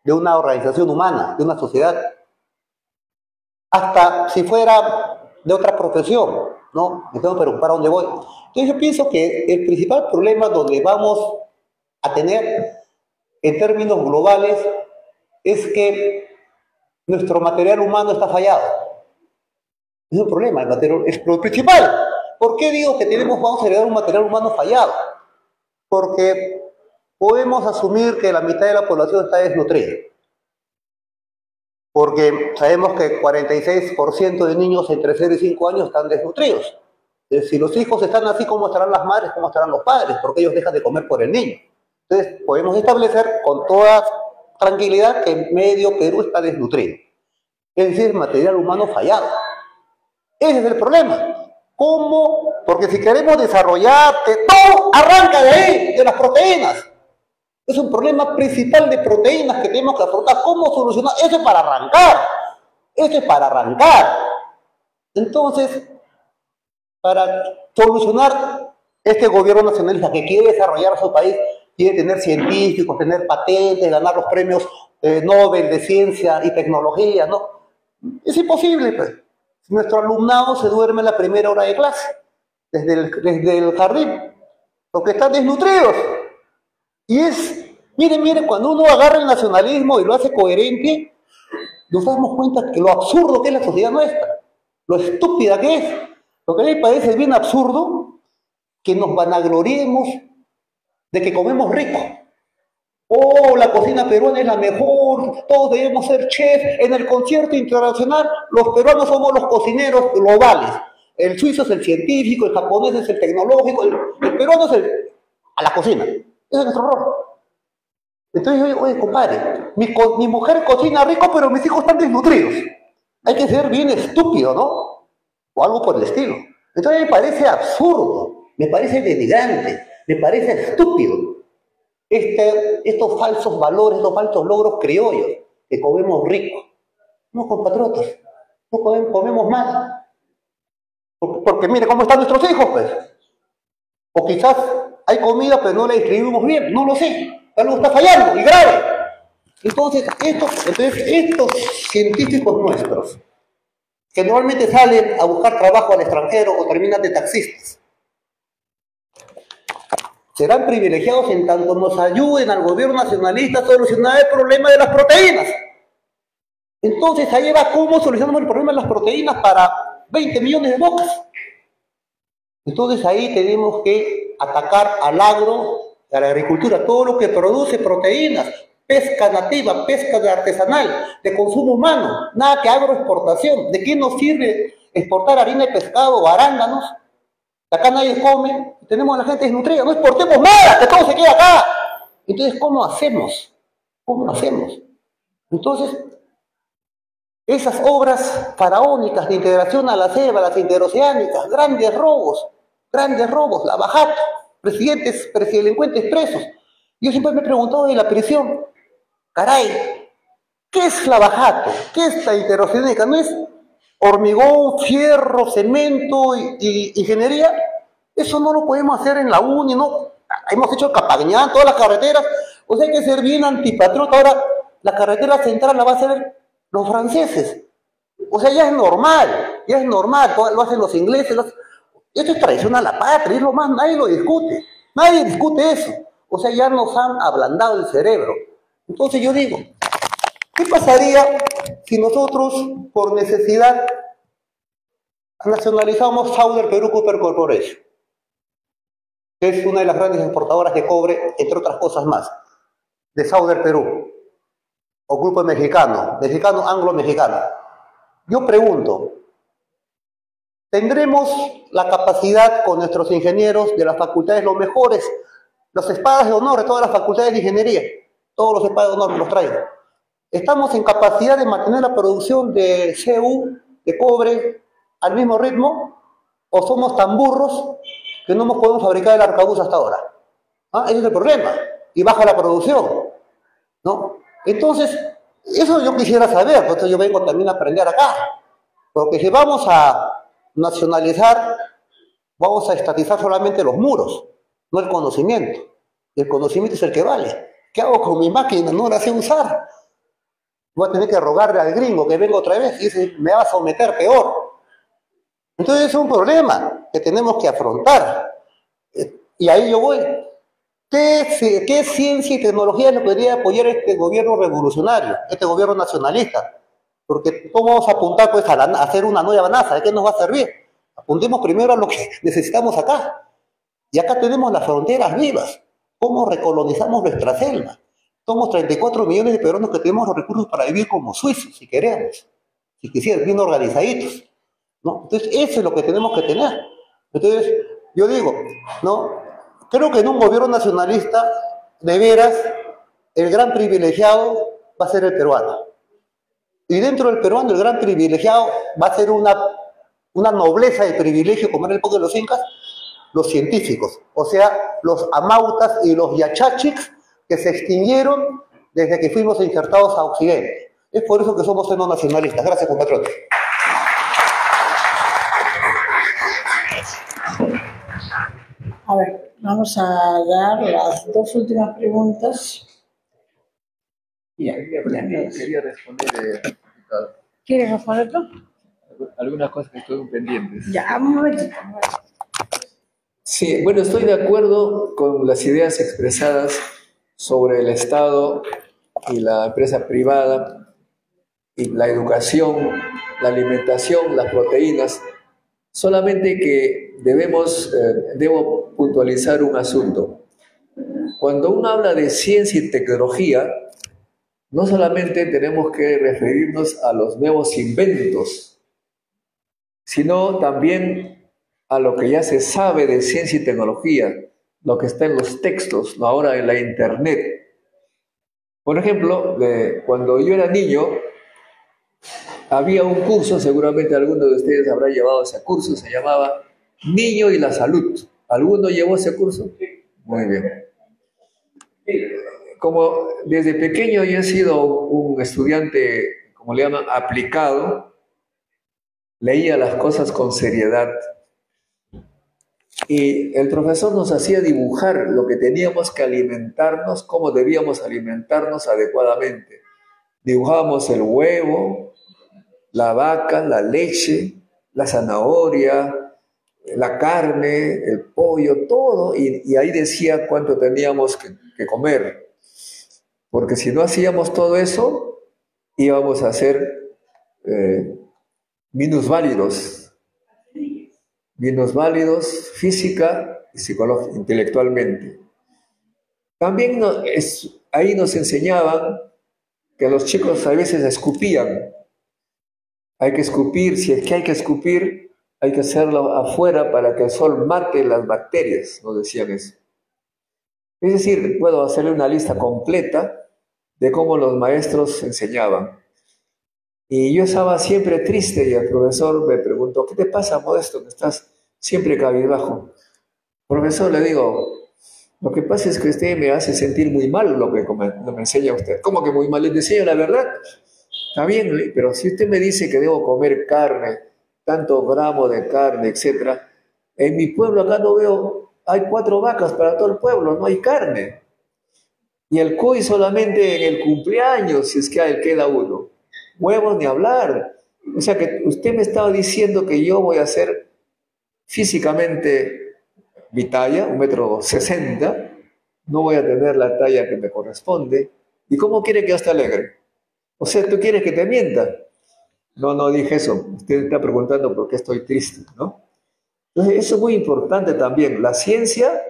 de una organización humana, de una sociedad, hasta si fuera de otra profesión, ¿no? Me tengo que preocupar a dónde voy. Entonces yo pienso que el principal problema donde vamos a tener, en términos globales, es que nuestro material humano está fallado. Es un problema, el material es lo principal. ¿Por qué digo que vamos a heredar un material humano fallado? Porque podemos asumir que la mitad de la población está desnutrida. Porque sabemos que 46% de niños entre 0 y 5 años están desnutridos. Si los hijos están así, ¿cómo estarán las madres? ¿Cómo estarán los padres? Porque ellos dejan de comer por el niño. Entonces, podemos establecer con toda tranquilidad que medio Perú está desnutrido. Es decir, material humano fallado. Ese es el problema. ¿Cómo? Porque si queremos desarrollar, todo arranca de ahí, de las proteínas. Es un problema principal de proteínas que tenemos que afrontar. ¿Cómo solucionar? Eso es para arrancar. Eso es para arrancar. Entonces, para solucionar este gobierno nacionalista que quiere desarrollar a su país, quiere tener científicos, tener patentes, ganar los premios Nobel de Ciencia y Tecnología, ¿no? Es imposible, pues. Nuestro alumnado se duerme en la primera hora de clase, desde el jardín, porque están desnutridos. Y miren, cuando uno agarra el nacionalismo y lo hace coherente, nos damos cuenta que lo absurdo que es la sociedad nuestra, lo estúpida que es. Lo que a mí me parece bien absurdo que nos vanagloriemos de que comemos rico. Oh, la cocina peruana es la mejor, todos debemos ser chefs. En el concierto internacional, los peruanos somos los cocineros globales. El suizo es el científico, el japonés es el tecnológico, el peruano es a la cocina. Ese es nuestro rol. Entonces yo, oye, compadre, mi mujer cocina rico, pero mis hijos están desnutridos. Hay que ser bien estúpido, ¿no? O algo por el estilo. Entonces me parece absurdo, me parece denigrante, me parece estúpido. Estos falsos valores, estos falsos logros criollos, que comemos rico. No, compatriotas, no comemos mal. Porque mire cómo están nuestros hijos, pues. O quizás hay comida, pero no la distribuimos bien, no lo sé. Algo está fallando, y grave. Entonces, estos científicos nuestros, que normalmente salen a buscar trabajo al extranjero o terminan de taxistas, serán privilegiados en tanto nos ayuden al gobierno nacionalista a solucionar el problema de las proteínas. Entonces, ahí va cómo solucionamos el problema de las proteínas para 20 millones de bocas. Entonces, ahí tenemos que atacar al agro, a la agricultura, todo lo que produce proteínas, pesca nativa, pesca artesanal, de consumo humano, nada que agroexportación. ¿De qué nos sirve exportar harina de pescado o arándanos? Acá nadie come, tenemos a la gente desnutrida, no exportemos nada, que todo se queda acá. Entonces, ¿cómo hacemos? ¿Cómo hacemos? Entonces, esas obras faraónicas de integración a la selva, las interoceánicas, grandes robos, Lavajato, delincuentes presos. Yo siempre me he preguntado de la prisión, caray, ¿qué es Lavajato? ¿Qué es la interoceánica? ¿No es hormigón, fierro, cemento y ingeniería? Eso no lo podemos hacer en la uni, ¿no? Hemos hecho Capañán, todas las carreteras. O sea, hay que ser bien antipatriota. Ahora, la carretera central la va a hacer los franceses. O sea, ya es normal, lo hacen los ingleses. Esto es traición a la patria, es lo más, nadie lo discute. Nadie discute eso. O sea, ya nos han ablandado el cerebro. Entonces yo digo, ¿qué pasaría si nosotros, por necesidad, nacionalizamos Southern Perú Copper Corporation, que es una de las grandes exportadoras de cobre, entre otras cosas más, de Southern Perú, o grupo mexicano, anglo-mexicano? Yo pregunto, ¿tendremos la capacidad con nuestros ingenieros de las facultades, los mejores, las espadas de honor de todas las facultades de ingeniería? Todos los espadas de honor los traigo. ¿Estamos en capacidad de mantener la producción de CU, de cobre, al mismo ritmo? ¿O somos tan burros que no hemos podido fabricar el arcabuz hasta ahora? ¿Ah? Ese es el problema. Y baja la producción, ¿no? Entonces, eso yo quisiera saber, por eso yo vengo también a aprender acá. Porque si vamos a nacionalizar, vamos a estatizar solamente los muros, no el conocimiento. Y el conocimiento es el que vale. ¿Qué hago con mi máquina? No la sé usar. Voy a tener que rogarle al gringo que venga otra vez y dice, me va a someter peor. Entonces es un problema que tenemos que afrontar. Y ahí yo voy. ¿Qué ciencia y tecnología es lo que debería apoyar este gobierno revolucionario, este gobierno nacionalista? Porque ¿cómo vamos a apuntar pues, a hacer una nueva NASA? ¿De qué nos va a servir? Apuntemos primero a lo que necesitamos acá. Y acá tenemos las fronteras vivas. ¿Cómo recolonizamos nuestra selva? Somos 34 millones de peruanos que tenemos los recursos para vivir como suizos, si queremos. Si quisieran, bien organizaditos, ¿no? Entonces, eso es lo que tenemos que tener. Entonces, yo digo, ¿no? Creo que en un gobierno nacionalista, de veras, el gran privilegiado va a ser el peruano. Y dentro del peruano, el gran privilegiado va a ser una nobleza de privilegio, como era el época de los incas, los científicos, o sea, los amautas y los yachachics que se extinguieron desde que fuimos insertados a Occidente. Es por eso que somos nacionalistas. Gracias, compatriotas. A ver, vamos a dar las dos últimas preguntas. Quería responder, diputado. ¿Quieres responder tú? Algunas cosas que estuvieron pendientes. Ya, un momentito. Sí, bueno, estoy de acuerdo con las ideas expresadas sobre el Estado y la empresa privada y la educación, la alimentación, las proteínas. Solamente que debo puntualizar un asunto. Cuando uno habla de ciencia y tecnología, no solamente tenemos que referirnos a los nuevos inventos, sino también a lo que ya se sabe de ciencia y tecnología, lo que está en los textos, ¿no? Ahora en la internet. Por ejemplo, cuando yo era niño, había un curso, seguramente alguno de ustedes habrá llevado ese curso, se llamaba Niño y la Salud. ¿Alguno llevó ese curso? Muy bien. Como desde pequeño yo he sido un estudiante como le llaman, aplicado, leía las cosas con seriedad. Y el profesor nos hacía dibujar lo que teníamos que alimentarnos, cómo debíamos alimentarnos adecuadamente. Dibujábamos el huevo, la vaca, la leche, la zanahoria, la carne, el pollo, todo, y ahí decía cuánto teníamos que comer. Porque si no hacíamos todo eso, íbamos a ser minusválidos física y psicológica, intelectualmente. También ahí nos enseñaban que los chicos a veces escupían. Hay que escupir, si es que hay que escupir, hay que hacerlo afuera para que el sol mate las bacterias, nos decían eso. Es decir, puedo hacerle una lista completa de cómo los maestros enseñaban. Y yo estaba siempre triste y el profesor me preguntó, ¿qué te pasa, Modesto, que estás siempre cabizbajo? Profesor, le digo, lo que pasa es que usted me hace sentir muy mal lo que me enseña usted. ¿Cómo que muy mal? Le enseño la verdad. Está bien, pero si usted me dice que debo comer carne, tanto gramo de carne, etc., en mi pueblo acá no veo, hay 4 vacas para todo el pueblo, no hay carne. Y el cuy solamente en el cumpleaños, si es que queda uno. Huevos ni hablar. O sea que usted me estaba diciendo que yo voy a ser físicamente mi talla, 1,60 m, no voy a tener la talla que me corresponde. ¿Y cómo quiere que yo esté alegre? O sea, ¿tú quieres que te mienta? No dije eso. Usted está preguntando por qué estoy triste, ¿no? Entonces, eso es muy importante también. La ciencia,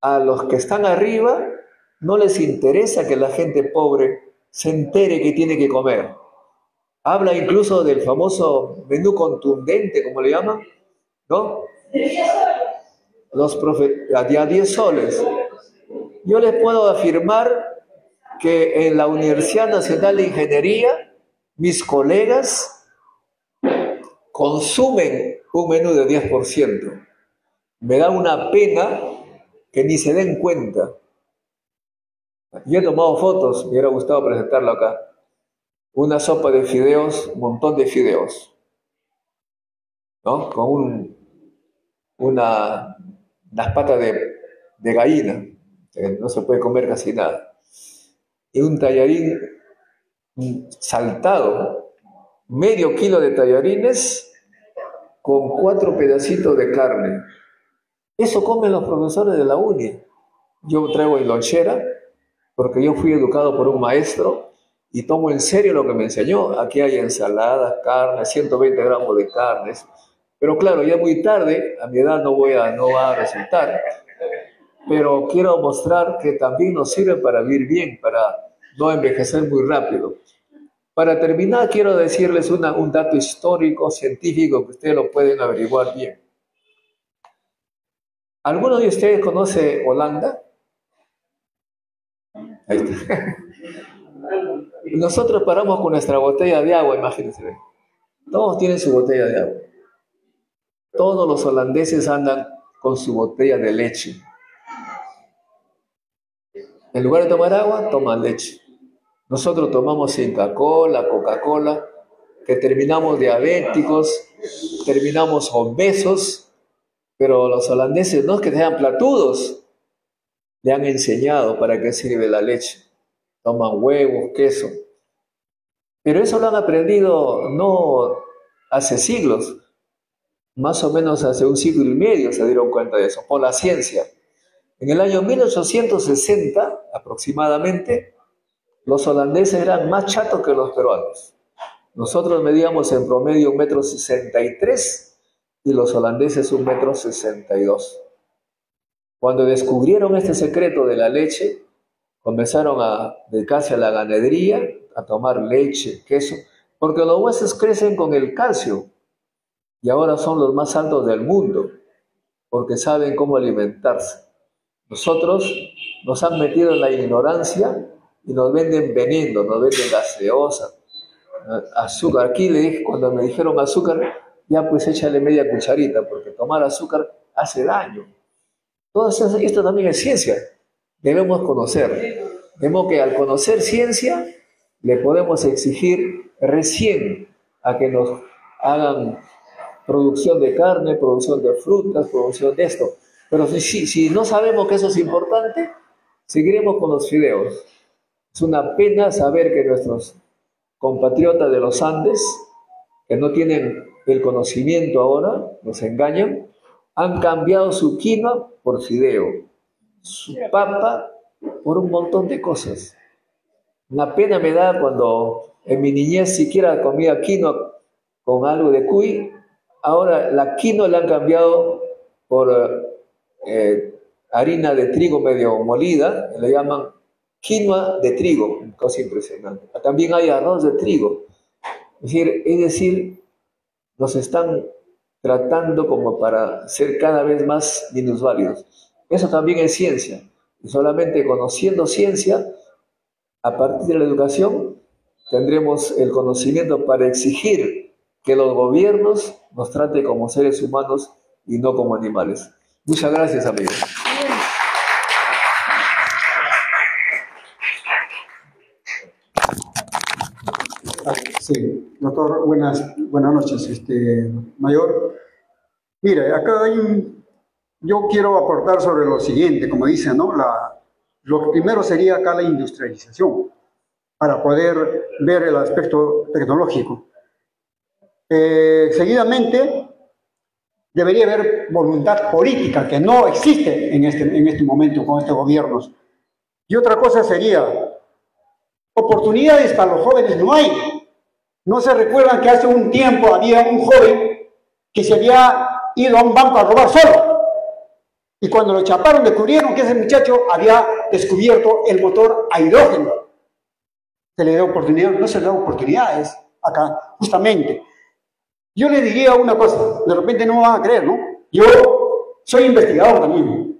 a los que están arriba, no les interesa que la gente pobre se entere que tiene que comer. Habla incluso del famoso menú contundente, como le llaman, ¿no? A 10 soles. Yo les puedo afirmar que en la Universidad Nacional de Ingeniería, mis colegas consumen un menú de 10%. Me da una pena que ni se den cuenta. Yo he tomado fotos, me hubiera gustado presentarlo acá. Una sopa de fideos, un montón de fideos, ¿no? Con unas patas de gallina, no se puede comer casi nada. Y un tallarín saltado, medio kilo de tallarines con 4 pedacitos de carne. Eso comen los profesores de la uni. Yo traigo en lonchera, porque yo fui educado por un maestro y tomo en serio lo que me enseñó. Aquí hay ensaladas, carne, 120 gramos de carnes. Pero claro, ya muy tarde, a mi edad no va a resultar. Pero quiero mostrar que también nos sirve para vivir bien, para no envejecer muy rápido. Para terminar, quiero decirles un dato histórico, científico, que ustedes lo pueden averiguar bien. ¿Alguno de ustedes conoce Holanda? Ahí está. Nosotros paramos con nuestra botella de agua, imagínense. Todos tienen su botella de agua. Todos los holandeses andan con su botella de leche. En lugar de tomar agua, toman leche. Nosotros tomamos Inca Kola, Coca-Cola, que terminamos diabéticos, terminamos obesos, pero los holandeses no es que sean platudos, le han enseñado para qué sirve la leche. Toman huevos, queso. Pero eso lo han aprendido no hace siglos, más o menos hace 1,5 siglos se dieron cuenta de eso, por la ciencia. En el año 1860, aproximadamente, los holandeses eran más chatos que los peruanos. Nosotros medíamos en promedio 1,63 m y los holandeses 1,62 m. Cuando descubrieron este secreto de la leche, comenzaron a dedicarse a la ganadería, a tomar leche, queso, porque los huesos crecen con el calcio y ahora son los más altos del mundo, porque saben cómo alimentarse. Nosotros nos han metido en la ignorancia y nos venden veneno, nos venden gaseosa, azúcar. Aquí le dije, cuando me dijeron azúcar, ya pues échale media cucharita, porque tomar azúcar hace daño. Todo esto también es ciencia. Debemos conocer. Vemos que al conocer ciencia, le podemos exigir recién a que nos hagan producción de carne, producción de frutas, producción de esto. Pero si no sabemos que eso es importante, seguiremos con los fideos. Es una pena saber que nuestros compatriotas de los Andes, que no tienen el conocimiento ahora, nos engañan, han cambiado su quinoa por fideo, su papa por un montón de cosas. Una pena me da cuando en mi niñez siquiera comía quinoa con algo de cuy, ahora la quinoa la han cambiado por harina de trigo medio molida, le llaman quinoa de trigo, cosa impresionante. También hay arroz de trigo. Es decir, nos están tratando como para ser cada vez más minusválidos. Eso también es ciencia. Y solamente conociendo ciencia, a partir de la educación, tendremos el conocimiento para exigir que los gobiernos nos traten como seres humanos y no como animales. Muchas gracias, amigos. Sí, doctor, buenas noches, mayor. Mire, acá yo quiero aportar sobre lo siguiente, como dice, ¿no? Lo primero sería acá la industrialización, para poder ver el aspecto tecnológico. Seguidamente, debería haber voluntad política, que no existe en este momento con estos gobiernos. Y otra cosa sería, oportunidades para los jóvenes no hay. ¿No se recuerdan que hace un tiempo había un joven que se había ido a un banco a robar solo? Y cuando lo chaparon, descubrieron que ese muchacho había descubierto el motor a hidrógeno. ¿Se le da oportunidad? No se le da oportunidades acá, justamente. Yo le diría una cosa, de repente no me van a creer, ¿no? Yo soy investigador también.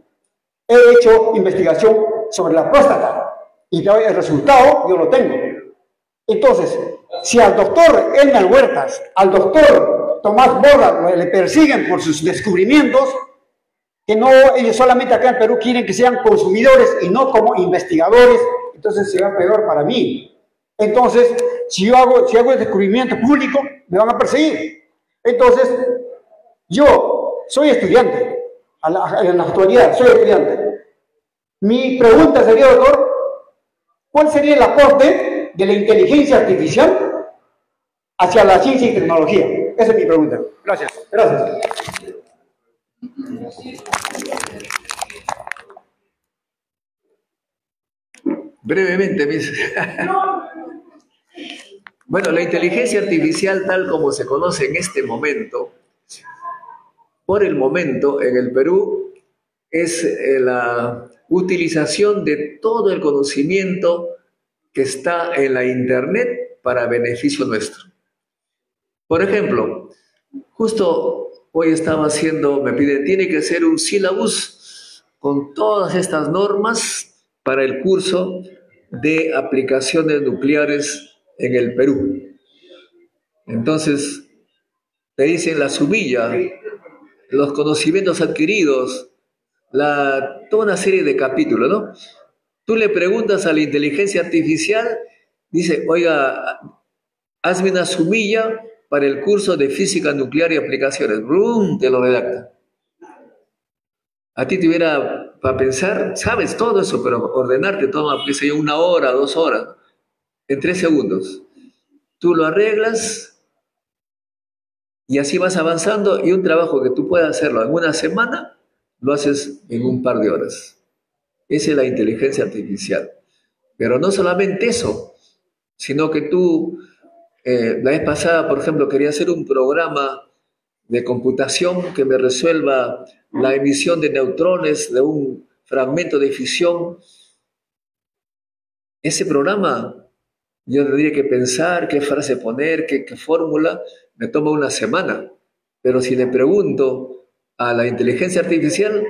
He hecho investigación sobre la próstata y el resultado yo lo tengo. Entonces, si al doctor Elmer Huertas, al doctor Tomás Borda le persiguen por sus descubrimientos, que no, ellos solamente acá en Perú quieren que sean consumidores y no como investigadores, entonces será peor para mí. Entonces, si hago el descubrimiento público, me van a perseguir. Entonces, yo soy estudiante, en la actualidad soy estudiante. Mi pregunta sería, doctor, ¿cuál sería el aporte de la inteligencia artificial hacia la ciencia y tecnología? Esa es mi pregunta. Gracias. Gracias. Brevemente, bueno, la inteligencia artificial tal como se conoce en este momento, por el momento en el Perú, es la utilización de todo el conocimiento que está en la Internet para beneficio nuestro. Por ejemplo, justo hoy estaba me piden, tiene que ser un sílabus con todas estas normas para el curso de aplicaciones nucleares en el Perú. Entonces, te dicen la sumilla, los conocimientos adquiridos, toda una serie de capítulos, ¿no? Tú le preguntas a la inteligencia artificial, dice, oiga, hazme una sumilla para el curso de física nuclear y aplicaciones. ¡Brum! Te lo redacta. A ti te hubiera para pensar, sabes todo eso, pero ordenarte toma, qué sé yo, 1 hora, 2 horas, en 3 segundos. Tú lo arreglas y así vas avanzando, y un trabajo que tú puedas hacerlo en 1 semana, lo haces en un par de horas. Esa es la inteligencia artificial. Pero no solamente eso, sino que tú, la vez pasada, por ejemplo, quería hacer un programa de computación que me resuelva la emisión de neutrones de un fragmento de fisión. Ese programa, yo tendría que pensar qué frase poner, qué fórmula, me toma 1 semana. Pero si le pregunto a la inteligencia artificial,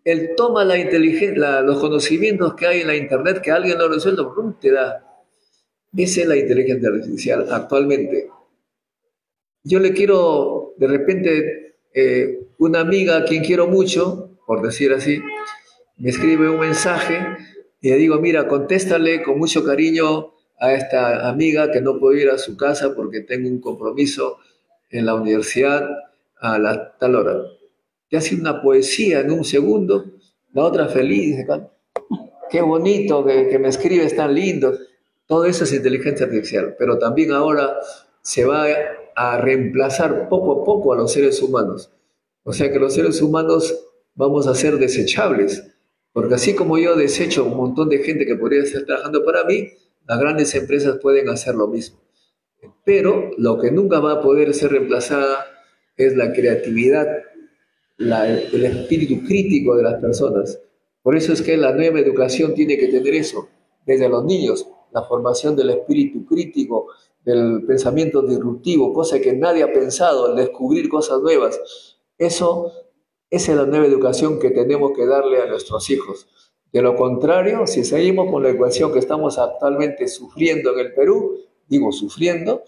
él toma los conocimientos que hay en la Internet, que alguien lo resuelve, te da. Esa es la inteligencia artificial actualmente. Yo le quiero, de repente, una amiga a quien quiero mucho, por decir así, me escribe un mensaje y le digo, mira, contéstale con mucho cariño a esta amiga que no puedo ir a su casa porque tengo un compromiso en la universidad a la tal hora. Te hace una poesía en un segundo, la otra feliz, dice, qué bonito que me escribes tan lindo. Todo eso es inteligencia artificial, pero también ahora se va a reemplazar poco a poco a los seres humanos. O sea que los seres humanos vamos a ser desechables, porque así como yo desecho un montón de gente que podría estar trabajando para mí, las grandes empresas pueden hacer lo mismo. Pero lo que nunca va a poder ser reemplazada es la creatividad, el espíritu crítico de las personas. Por eso es que la nueva educación tiene que tener eso, desde los niños, la formación del espíritu crítico, del pensamiento disruptivo, cosa que nadie ha pensado, el descubrir cosas nuevas. Esa es la nueva educación que tenemos que darle a nuestros hijos. De lo contrario, si seguimos con la educación que estamos actualmente sufriendo en el Perú, digo sufriendo,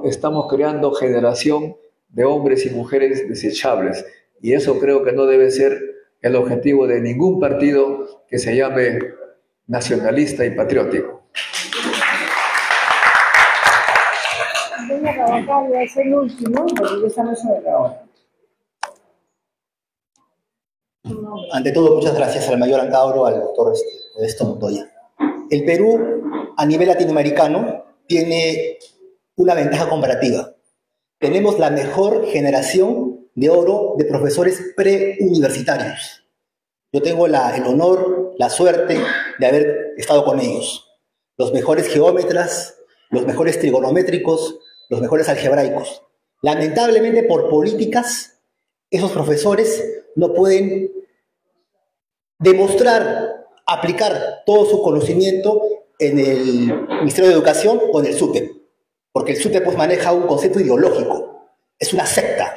estamos creando generación de hombres y mujeres desechables. Y eso creo que no debe ser el objetivo de ningún partido que se llame nacionalista y patriótico. Doña Cavacal, es el último, porque ya estamos sobre la hora. Ante todo, muchas gracias al mayor Antauro, al doctor Modesto Montoya. El Perú, a nivel latinoamericano, tiene una ventaja comparativa. Tenemos la mejor generación de oro de profesores preuniversitarios. Yo tengo el honor, la suerte de haber estado con ellos. Los mejores geómetras, los mejores trigonométricos, los mejores algebraicos. Lamentablemente, por políticas, esos profesores no pueden demostrar, aplicar todo su conocimiento en el Ministerio de Educación o en el SUTEP, porque el SUTEP pues maneja un concepto ideológico, es una secta.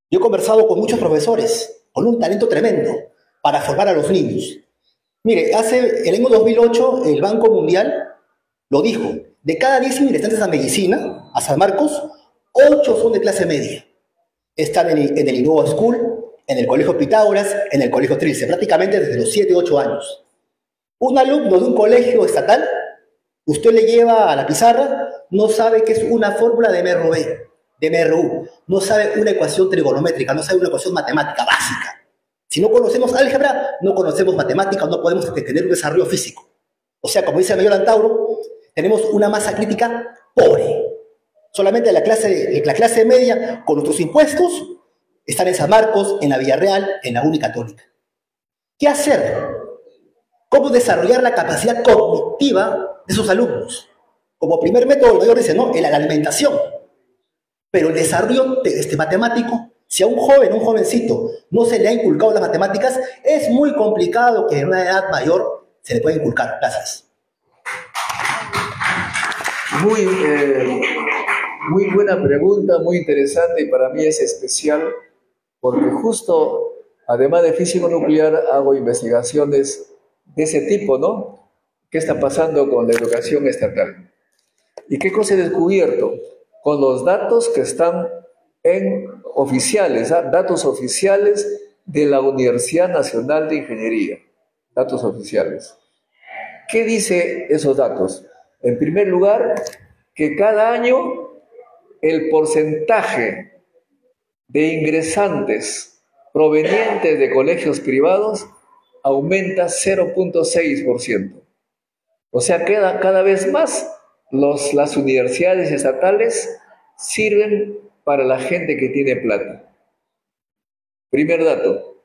Yo he conversado con muchos profesores, con un talento tremendo, para formar a los niños. Mire, el año 2008 el Banco Mundial lo dijo, de cada 10 ingresantes a medicina, a San Marcos, 8 son de clase media. Están en el Innova School, en el Colegio Pitágoras, en el Colegio Trilce, prácticamente desde los 7, 8 años. Un alumno de un colegio estatal, usted le lleva a la pizarra, no sabe qué es una fórmula de MRV, de MRU, no sabe una ecuación trigonométrica, no sabe una ecuación matemática básica. Si no conocemos álgebra, no conocemos matemática, no podemos tener un desarrollo físico. O sea, como dice el mayor Antauro, tenemos una masa crítica pobre. Solamente la clase media, con nuestros impuestos, están en San Marcos, en la Villarreal, en la Unicatólica. ¿Qué hacer? ¿Cómo desarrollar la capacidad cognitiva de sus alumnos? Como primer método, el mayor dice, no, la alimentación. Pero el desarrollo matemático, si a un jovencito, no se le ha inculcado las matemáticas, es muy complicado que en una edad mayor se le pueda inculcar. Gracias. Muy buena pregunta, muy interesante, y para mí es especial porque justo, además de físico nuclear, hago investigaciones de ese tipo, ¿no? ¿Qué está pasando con la educación estatal? ¿Y qué cosa he descubierto? Con los datos que están oficiales, datos oficiales de la Universidad Nacional de Ingeniería, datos oficiales. ¿Qué dice esos datos? En primer lugar, que cada año el porcentaje de ingresantes provenientes de colegios privados aumenta 0.6%. O sea, cada vez más las universidades estatales sirven para la gente que tiene plata. Primer dato.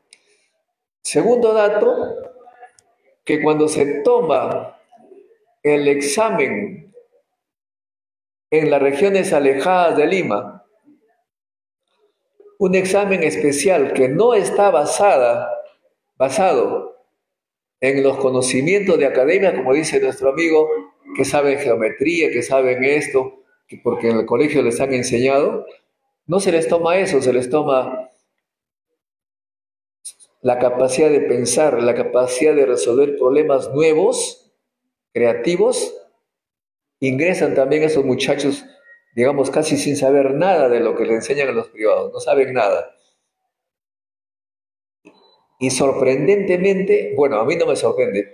Segundo dato, que cuando se toma el examen en las regiones alejadas de Lima, un examen especial que no está basado en los conocimientos de academia, como dice nuestro amigo, que saben geometría, que saben esto, porque en el colegio les han enseñado, no se les toma eso, se les toma la capacidad de pensar, la capacidad de resolver problemas nuevos, creativos. Ingresan también esos muchachos, digamos, casi sin saber nada de lo que les enseñan a los privados, no saben nada. Y sorprendentemente, bueno, a mí no me sorprende,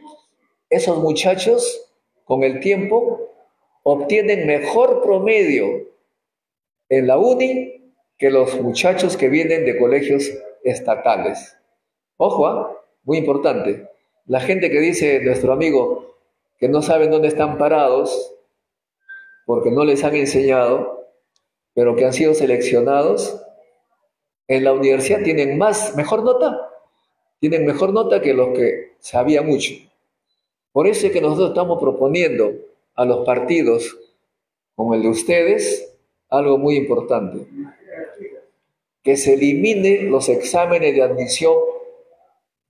esos muchachos con el tiempo obtienen mejor promedio en la uni que los muchachos que vienen de colegios estatales. Ojo, muy importante. La gente que dice, nuestro amigo, que no saben dónde están parados porque no les han enseñado, pero que han sido seleccionados, en la universidad tienen mejor nota que los que sabían mucho. Por eso es que nosotros estamos proponiendo a los partidos, como el de ustedes, algo muy importante: que se eliminen los exámenes de admisión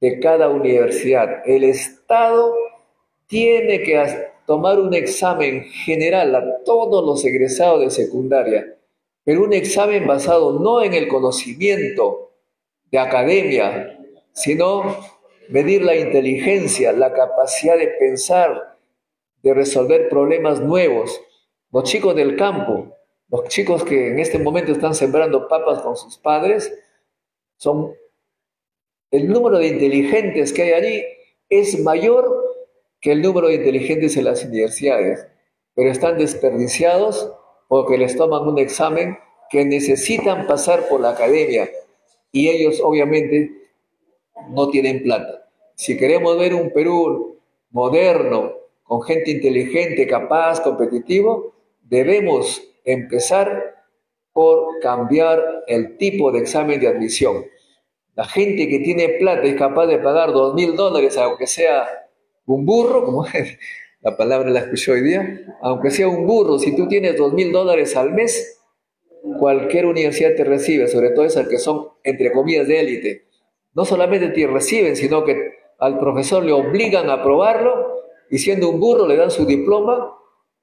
de cada universidad. El Estado tiene que tomar un examen general a todos los egresados de secundaria, pero un examen basado no en el conocimiento de academia, sino medir la inteligencia, la capacidad de pensar, de resolver problemas nuevos. Los chicos del campo, los chicos que en este momento están sembrando papas con sus padres, el número de inteligentes que hay allí es mayor que el número de inteligentes en las universidades, pero están desperdiciados porque les toman un examen que necesitan pasar por la academia y ellos obviamente no tienen plata. Si queremos ver un Perú moderno, con gente inteligente, capaz, competitivo, debemos empezar por cambiar el tipo de examen de admisión. La gente que tiene plata es capaz de pagar $2.000, aunque sea un burro, como la palabra la escuché hoy día, aunque sea un burro. Si tú tienes $2.000 al mes, cualquier universidad te recibe, sobre todo esas que son, entre comillas, de élite. No solamente te reciben, sino que al profesor le obligan a aprobarlo, y siendo un burro le dan su diploma,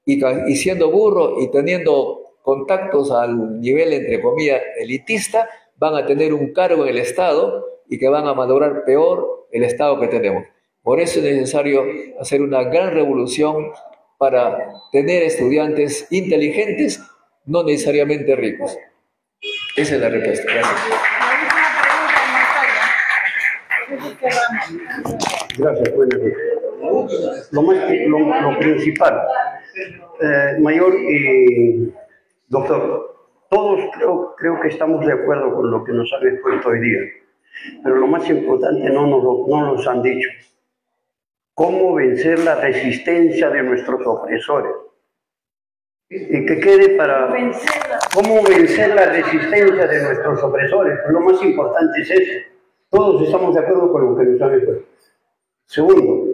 y siendo burro y teniendo contactos al nivel, entre comillas, elitista, van a tener un cargo en el Estado y que van a valorar peor el Estado que tenemos. Por eso es necesario hacer una gran revolución para tener estudiantes inteligentes, no necesariamente ricos. Esa es la respuesta. Gracias. Gracias, buenas noches. Lo principal, mayor y doctor, todos creo que estamos de acuerdo con lo que nos han expuesto hoy día, pero lo más importante no nos han dicho. ¿Cómo vencer la resistencia de nuestros opresores? Y que quede para... ¿Cómo vencer la resistencia de nuestros opresores? Pues lo más importante es eso. Todos estamos de acuerdo con lo que nos han expuesto. Segundo,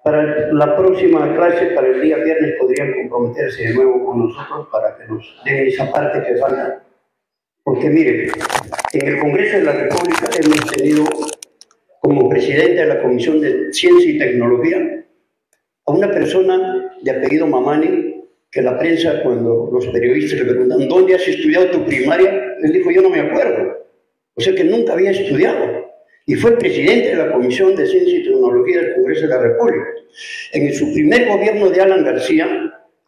para la próxima clase, para el día viernes, podrían comprometerse de nuevo con nosotros para que nos den esa parte que falta. Porque miren, en el Congreso de la República hemos tenido como presidente de la Comisión de Ciencia y Tecnología a una persona de apellido Mamani, que la prensa, cuando los periodistas le preguntan ¿dónde has estudiado tu primaria?, él dijo: yo no me acuerdo. O sea que nunca había estudiado. Y fue presidente de la Comisión de Ciencia y Tecnología del Congreso de la República. En su primer gobierno de Alan García,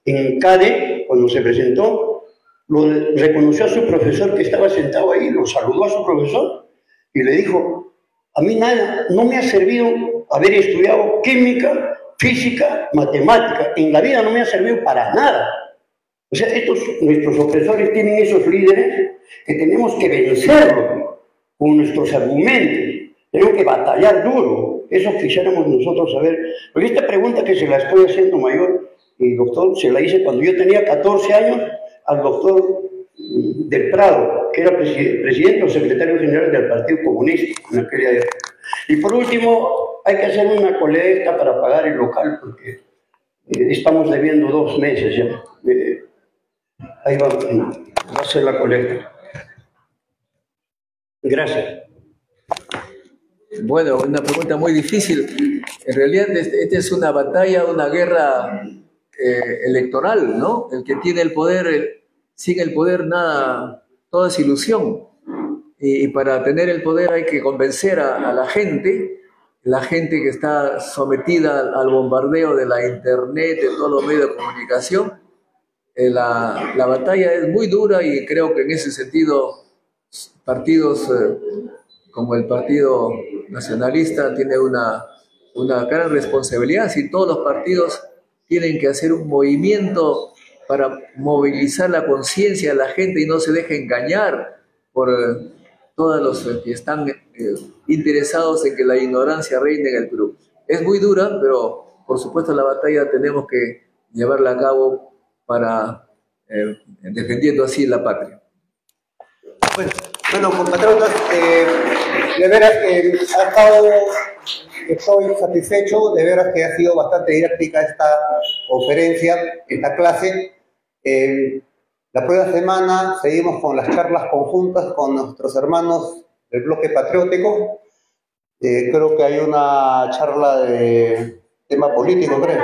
en CADE, cuando se presentó, lo reconoció a su profesor que estaba sentado ahí, lo saludó a su profesor y le dijo: a mí nada, no me ha servido haber estudiado química, física, matemática. En la vida no me ha servido para nada. O sea, nuestros opresores tienen esos líderes que tenemos que vencerlos con nuestros argumentos. Tenemos que batallar duro. Eso quisiéramos nosotros saber. Porque esta pregunta que se la estoy haciendo, mayor y doctor, se la hice cuando yo tenía 14 años al doctor del Prado, que era presidente o secretario general del Partido Comunista en aquella época. Y por último, hay que hacer una colecta para pagar el local, porque estamos debiendo 2 meses ya. Ahí va a ser la colecta. Gracias. Bueno, una pregunta muy difícil. En realidad, esta es una batalla, una guerra electoral, ¿no? El que tiene el poder, sin el poder nada, todo es ilusión. Y para tener el poder hay que convencer a la gente que está sometida al bombardeo de la internet, de todos los medios de comunicación. La batalla es muy dura y creo que en ese sentido partidos como el Partido Nacionalista tiene una una gran responsabilidad si todos los partidos tienen que hacer un movimiento para movilizar la conciencia de la gente y no se deje engañar por todos los que están interesados en que la ignorancia reine en el Perú. Es muy dura, pero por supuesto la batalla tenemos que llevarla a cabo para defendiendo así la patria. Bueno, compatriotas, de veras que estoy satisfecho, de veras que ha sido bastante didáctica esta conferencia, esta clase. La próxima semana seguimos con las charlas conjuntas con nuestros hermanos del bloque patriótico. Creo que hay una charla de tema político, creo.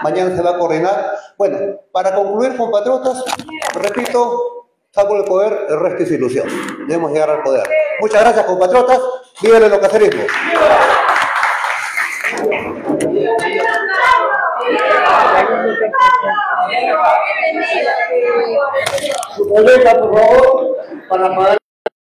Mañana se va a coordinar. Bueno, para concluir, compatriotas, repito, saco el poder, el resto es ilusión. Debemos llegar al poder. Muchas gracias, compatriotas. ¡Viva el locacerismo! Su boleta, por favor, para pagar.